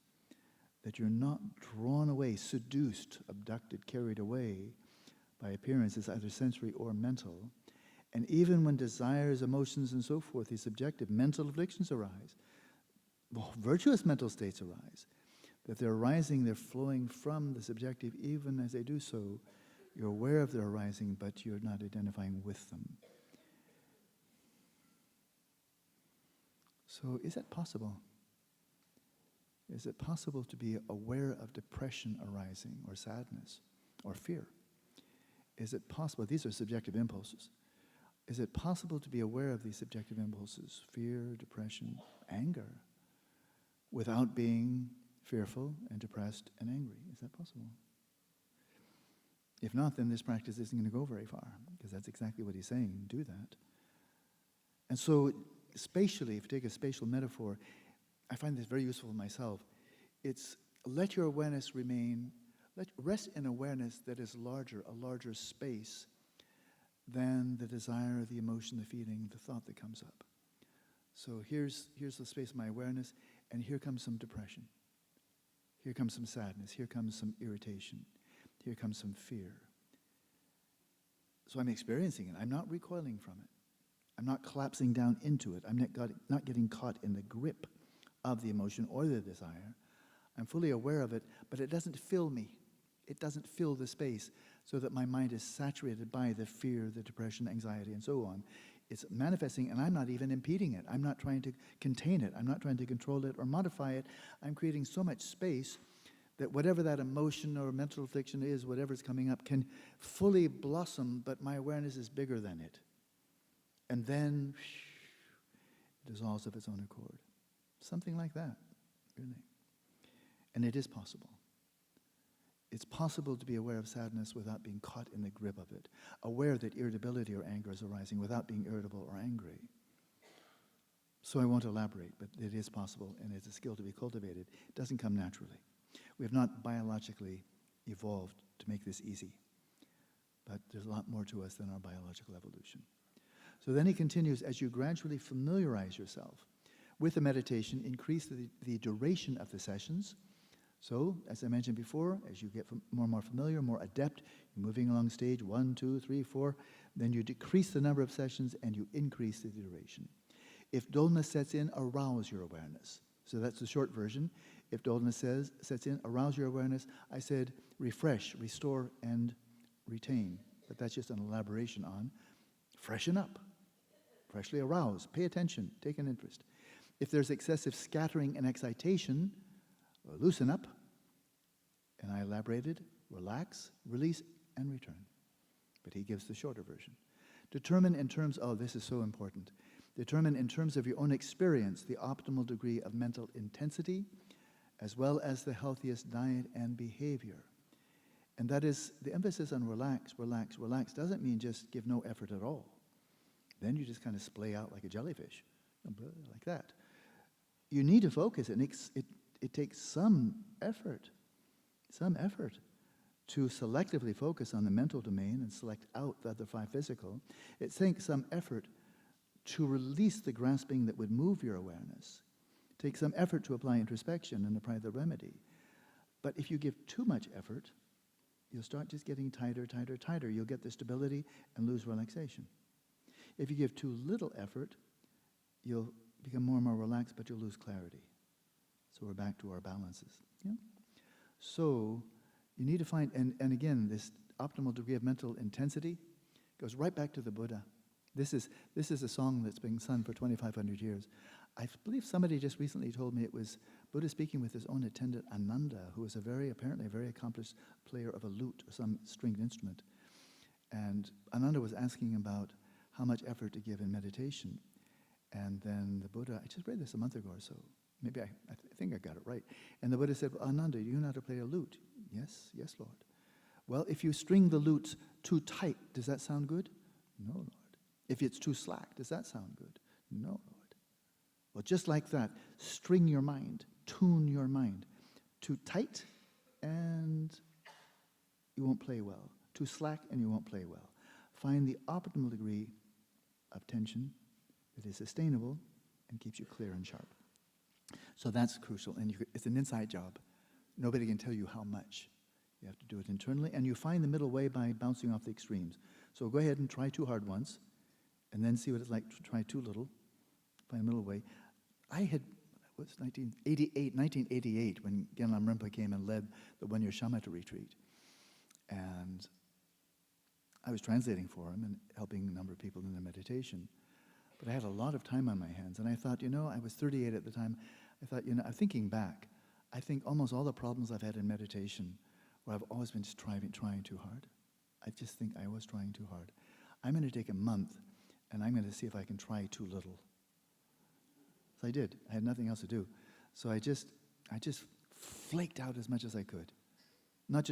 that you're not drawn away, seduced, abducted, carried away by appearances, either sensory or mental, and even when desires, emotions, and so forth, these subjective mental afflictions arise, well, virtuous mental states arise, that they're arising, they're flowing from the subjective, even as they do so, you're aware of their arising, but you're not identifying with them. So is that possible? Is it possible to be aware of depression arising, or sadness, or fear? Is it possible, these are subjective impulses, is it possible to be aware of these subjective impulses, fear, depression, anger, without being fearful and depressed and angry? Is that possible? If not, then this practice isn't going to go very far, because that's exactly what he's saying, do that. And so, spatially, if you take a spatial metaphor, I find this very useful myself. It's let your awareness rest in awareness that is larger, a larger space than the desire, the emotion, the feeling, the thought that comes up. So here's the space of my awareness, and here comes some depression. Here comes some sadness. Here comes some irritation. Here comes some fear. So I'm experiencing it. I'm not recoiling from it. I'm not collapsing down into it. I'm not getting caught in the grip of the emotion or the desire. I'm fully aware of it, but it doesn't fill me. It doesn't fill the space so that my mind is saturated by the fear, the depression, anxiety, and so on. It's manifesting, and I'm not even impeding it. I'm not trying to contain it. I'm not trying to control it or modify it. I'm creating so much space that whatever that emotion or mental affliction is, whatever's coming up, can fully blossom, but my awareness is bigger than it. And then it dissolves of its own accord. Something like that, really. And it is possible. It's possible to be aware of sadness without being caught in the grip of it. Aware that irritability or anger is arising without being irritable or angry. So I won't elaborate, but it is possible, and it's a skill to be cultivated. It doesn't come naturally. We have not biologically evolved to make this easy. But there's a lot more to us than our biological evolution. So then he continues, as you gradually familiarize yourself with the meditation, increase the duration of the sessions. So, as I mentioned before, as you get more and more familiar, more adept, you're moving along stage 1, 2, 3, 4, then you decrease the number of sessions and you increase the duration. If dullness sets in, arouse your awareness. So that's the short version. If dullness sets in, arouse your awareness. I said refresh, restore, and retain. But that's just an elaboration on freshen up, freshly arouse, pay attention, take an interest. If there's excessive scattering and excitation, loosen up. And I elaborated, relax, release, and return. But he gives the shorter version. Determine in terms, oh, this is so important. Determine in terms of your own experience the optimal degree of mental intensity, as well as the healthiest diet and behavior. And that is, the emphasis on relax, relax, relax doesn't mean just give no effort at all. Then you just kind of splay out like a jellyfish, like that. You need to focus, and it takes some effort to selectively focus on the mental domain and select out the other 5 physical. It takes some effort to release the grasping that would move your awareness. It takes some effort to apply introspection and apply the remedy. But if you give too much effort, you'll start just getting tighter, tighter, tighter. You'll get the stability and lose relaxation. If you give too little effort, you'll become more and more relaxed, but you'll lose clarity. So we're back to our balances. Yeah? So you need to find, and again, this optimal degree of mental intensity goes right back to the Buddha. This is a song that's been sung for 2,500 years. I believe somebody just recently told me it was Buddha speaking with his own attendant Ananda, who was apparently a very accomplished player of a lute or some stringed instrument. And Ananda was asking about how much effort to give in meditation. And then the Buddha, I just read this a month ago or so. Maybe I think I got it right. And the Buddha said, well, Ananda, do you know how to play a lute? Yes, yes, Lord. Well, if you string the lute too tight, does that sound good? No, Lord. If it's too slack, does that sound good? No, Lord. Well, just like that, string your mind, tune your mind. Too tight, and you won't play well. Too slack, and you won't play well. Find the optimal degree of tension that is sustainable and keeps you clear and sharp. So that's crucial, and it's an inside job. Nobody can tell you how much. You have to do it internally, and you find the middle way by bouncing off the extremes. So go ahead and try too hard once, and then see what it's like to try too little. Find a middle way. It was 1988, when Genlam Rinpa came and led the one-year Shamatha retreat. And I was translating for him and helping a number of people in their meditation. But I had a lot of time on my hands, and I thought, I was 38 at the time. I thought, I'm thinking back. I think almost all the problems I've had in meditation, where I've always been just trying too hard. I just think I was trying too hard. I'm going to take a month, and I'm going to see if I can try too little. So I did. I had nothing else to do. So I just flaked out as much as I could. Not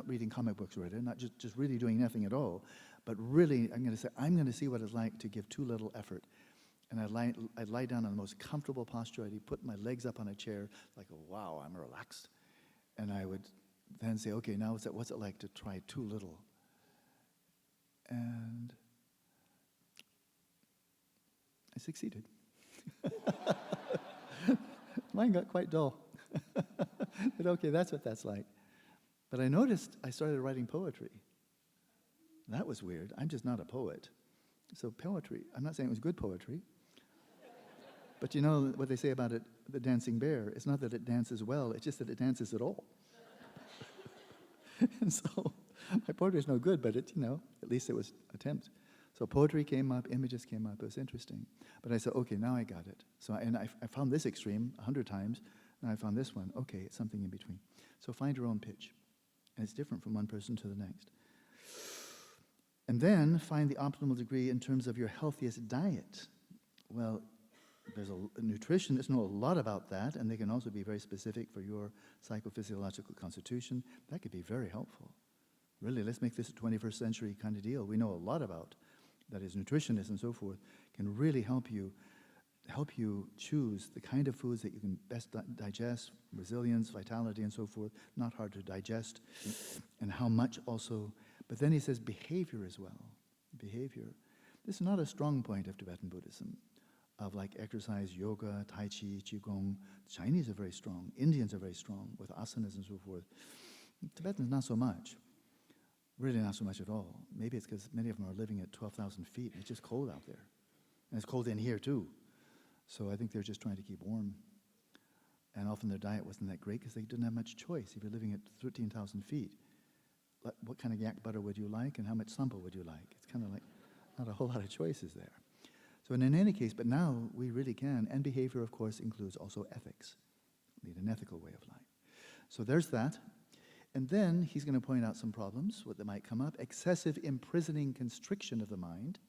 reading comic books or not just really doing nothing at all, but really I'm going to see what it's like to give too little effort. And I'd lie down on the most comfortable posture. I'd put my legs up on a chair, like, wow, I'm relaxed. And I would then say, okay, now what's it like to try too little? And I succeeded. Mine got quite dull. But okay, that's what that's like. But I noticed I started writing poetry. That was weird. I'm just not a poet. So poetry, I'm not saying it was good poetry. But you know what they say about it, the dancing bear? It's not that it dances well, it's just that it dances at all. And so my poetry is no good, but at least it was an attempt. So poetry came up, images came up, it was interesting. But I said, okay, now I got it. So I found this extreme 100 times, and I found this one. Okay, it's something in between. So find your own pitch. And it's different from one person to the next. And then find the optimal degree in terms of your healthiest diet. Well, there's nutritionists know a lot about that, and they can also be very specific for your psychophysiological constitution. That could be very helpful. Really, let's make this a 21st century kind of deal. We know a lot about, that is, nutritionists and so forth, can really help you choose the kind of foods that you can best digest, resilience, vitality, and so forth, not hard to digest, and how much also. But then he says behavior as well. Behavior. This is not a strong point of Tibetan Buddhism, of like exercise, yoga, tai chi, qigong. The Chinese are very strong. Indians are very strong with asanas and so forth. Tibetans, not so much. Really not so much at all. Maybe it's because many of them are living at 12,000 feet. It's just cold out there. And it's cold in here too. So I think they're just trying to keep warm. And often their diet wasn't that great because they didn't have much choice. If you're living at 13,000 feet, what kind of yak butter would you like and how much sampa would you like? It's kind of like not a whole lot of choices there. So in any case, but now we really can, and behavior, of course, includes also ethics. Lead an ethical way of life. So there's that. And then he's going to point out some problems, what that might come up. Excessive imprisoning constriction of the mind,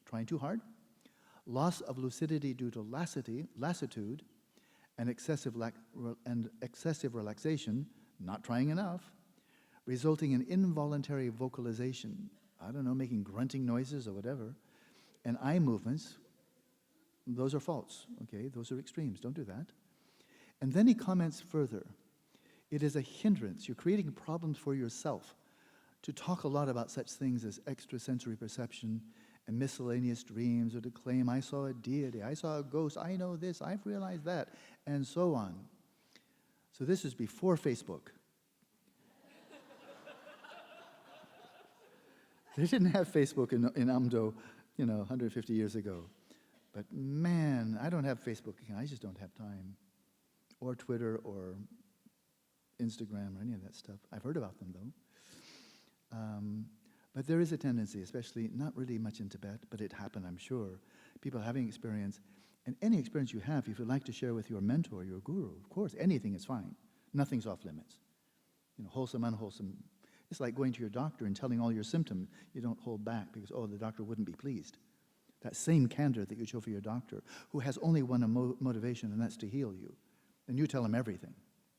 trying too hard. Loss of lucidity due to lassitude, and excessive relaxation, not trying enough, resulting in involuntary vocalization. I don't know, making grunting noises or whatever. And eye movements, those are false, okay? Those are extremes, don't do that. And then he comments further. It is a hindrance. You're creating problems for yourself to talk a lot about such things as extrasensory perception and miscellaneous dreams, or to claim, I saw a deity, I saw a ghost, I know this, I've realized that, and so on. So this is before Facebook. They didn't have Facebook in Amdo, 150 years ago. But man, I don't have Facebook account. I just don't have time. Or Twitter or Instagram or any of that stuff. I've heard about them, though. But there is a tendency, especially not really much in Tibet, but it happened, I'm sure. People having experience, and any experience you have, if you'd like to share with your mentor, your guru, of course, anything is fine. Nothing's off limits. Wholesome, unwholesome. It's like going to your doctor and telling all your symptoms. You don't hold back because, the doctor wouldn't be pleased. That same candor that you show for your doctor, who has only one motivation, and that's to heal you. And you tell him everything,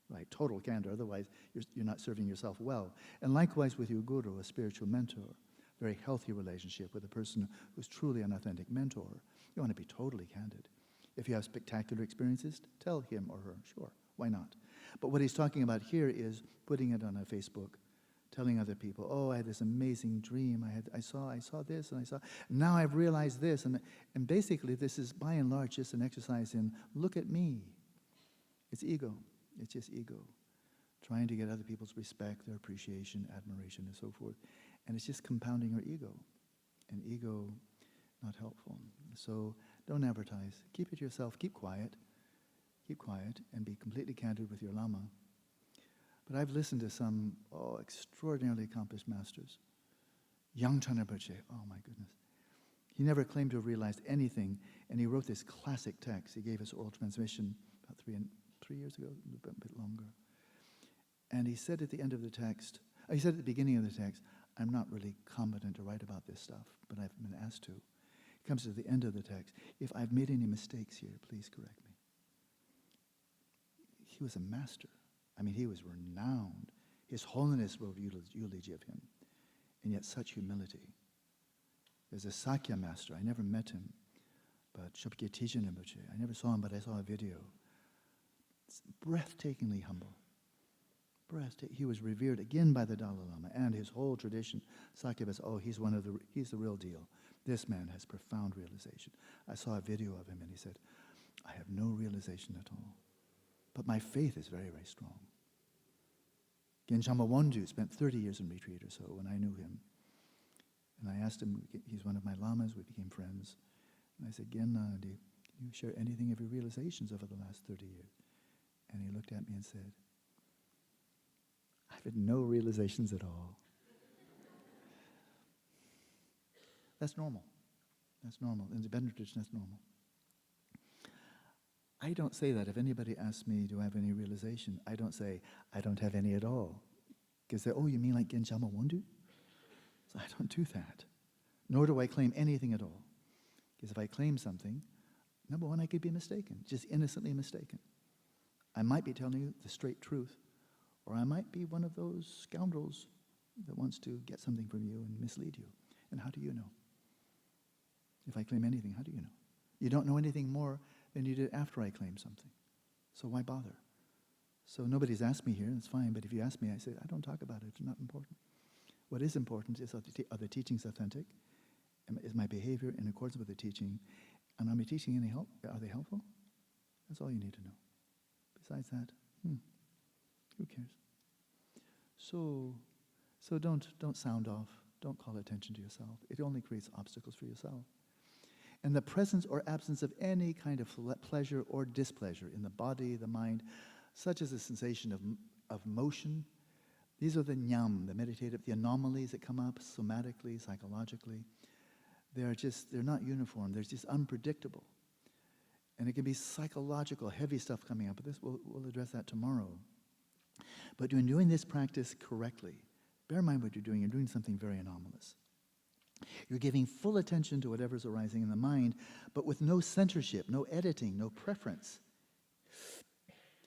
right? Total candor, otherwise you're not serving yourself well. And likewise with your guru, a spiritual mentor, very healthy relationship with a person who's truly an authentic mentor. You want to be totally candid. If you have spectacular experiences, tell him or her, sure, why not? But what he's talking about here is putting it on a Facebook, telling other people, I had this amazing dream, I saw this, and now I've realized this, and basically this is by and large just an exercise in, look at me. It's ego. It's just ego. Trying to get other people's respect, their appreciation, admiration, and so forth. And it's just compounding your ego. And ego, not helpful. So don't advertise. Keep it to yourself. Keep quiet. Keep quiet and be completely candid with your Lama. But I've listened to some extraordinarily accomplished masters. Yang Rinpoche, oh my goodness. He never claimed to have realized anything, and he wrote this classic text. He gave us oral transmission about 3 years ago, a bit longer. And he said at the end of the text, he said at the beginning of the text, I'm not really competent to write about this stuff, but I've been asked to. He comes to the end of the text, if I've made any mistakes here, please correct me. He was a master. I mean, he was renowned. His Holiness wrote eulogy of him, and yet such humility. There's a Sakya master. I never met him, but Shopke Tijen Rinpoche. I never saw him, but I saw a video. It's breathtakingly humble. He was revered again by the Dalai Lama and his whole tradition. Sakya was, he's the real deal. This man has profound realization. I saw a video of him, and he said, I have no realization at all. But my faith is very, very strong. Genshama Wonju spent 30 years in retreat or so when I knew him. And I asked him, he's one of my lamas, we became friends. And I said, Genna, can you share anything of your realizations over the last 30 years? And he looked at me and said, I've had no realizations at all. That's normal. That's normal. In the Tibetan tradition, that's normal. I don't say that. If anybody asks me, do I have any realization? I don't say, I don't have any at all. Because they say, you mean like Genshama Wondu? So I don't do that. Nor do I claim anything at all. Because if I claim something, number one, I could be mistaken, just innocently mistaken. I might be telling you the straight truth, or I might be one of those scoundrels that wants to get something from you and mislead you. And how do you know? If I claim anything, how do you know? You don't know anything more than you did after I claimed something. So why bother? So nobody's asked me here, and it's fine, but if you ask me, I say, I don't talk about it, it's not important. What is important is, are the teachings authentic? Is my behavior in accordance with the teaching? And are my teaching any help? Are they helpful? That's all you need to know. Besides that, who cares? So don't sound off. Don't call attention to yourself. It only creates obstacles for yourself. And the presence or absence of any kind of pleasure or displeasure in the body, the mind, such as a sensation of motion. These are the nyam, the meditative, the anomalies that come up somatically, psychologically. they're not uniform. They're just unpredictable. And it can be psychological, heavy stuff coming up. But we'll address that tomorrow. But in doing this practice correctly, bear in mind what you're doing. You're doing something very anomalous. You're giving full attention to whatever's arising in the mind, but with no censorship, no editing, no preference.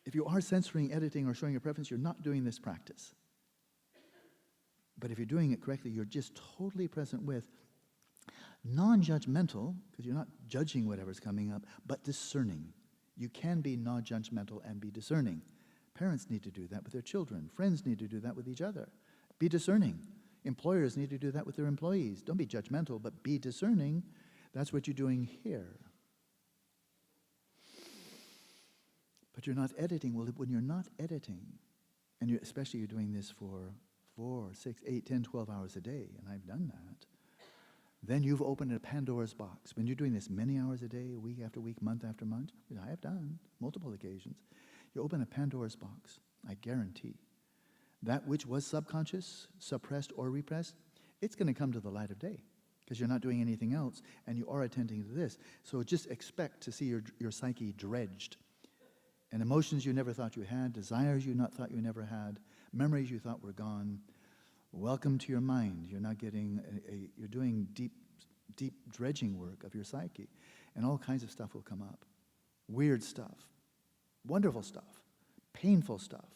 If you are censoring, editing, or showing a preference, you're not doing this practice. But if you're doing it correctly, you're just totally present with, non-judgmental, because you're not judging whatever's coming up, but discerning. You can be non-judgmental and be discerning. Parents need to do that with their children. Friends need to do that with each other. Be discerning. Employers need to do that with their employees. Don't be judgmental, but be discerning. That's what you're doing here. But you're not editing. Well, when you're not editing, and especially you're doing this for 4, 6, 8, 10, 12 hours a day, and I've done that, then you've opened a Pandora's box. When you're doing this many hours a day, week after week, month after month, which I have done multiple occasions, you open a Pandora's box, I guarantee. That which was subconscious, suppressed, or repressed, it's going to come to the light of day because you're not doing anything else and you are attending to this. So just expect to see your psyche dredged. And emotions you never thought you had, desires you not thought you never had, memories you thought were gone. Welcome to your mind. You're not getting you're doing deep dredging work of your psyche. And all kinds of stuff will come up. Weird stuff, wonderful stuff, painful stuff,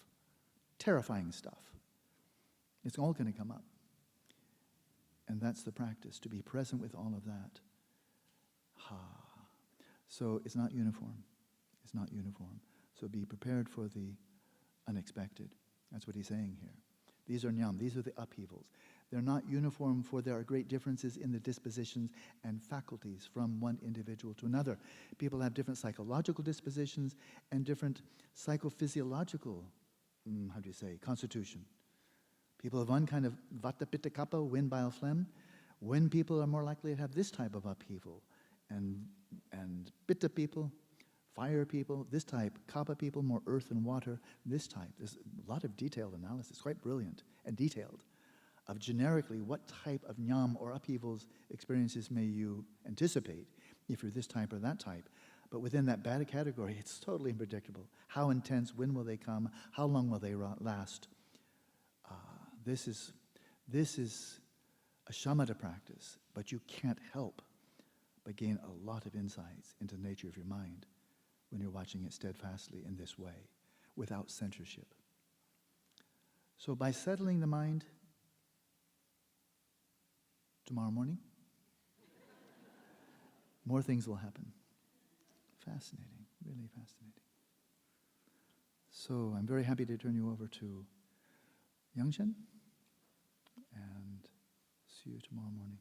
terrifying stuff. It's all going to come up. And that's the practice, to be present with all of that. So it's not uniform. It's not uniform. So be prepared for the unexpected. That's what he's saying here. These are nyam. These are the upheavals. They're not uniform, for there are great differences in the dispositions and faculties from one individual to another. People have different psychological dispositions and different psychophysiological, constitution. People have one kind of vata pitta kapha, wind, bile, phlegm. When people are more likely to have this type of upheaval. And pitta people, fire people, this type, kapha people, more earth and water, this type. There's a lot of detailed analysis, quite brilliant and detailed, of generically what type of nyam or upheavals experiences may you anticipate if you're this type or that type. But within that bad category, it's totally unpredictable. How intense, when will they come, how long will they last? This is a shamatha practice, but you can't help but gain a lot of insights into the nature of your mind when you're watching it steadfastly in this way, without censorship. So by settling the mind, tomorrow morning, more things will happen. Fascinating, really fascinating. So I'm very happy to turn you over to Yangshen, and see you tomorrow morning.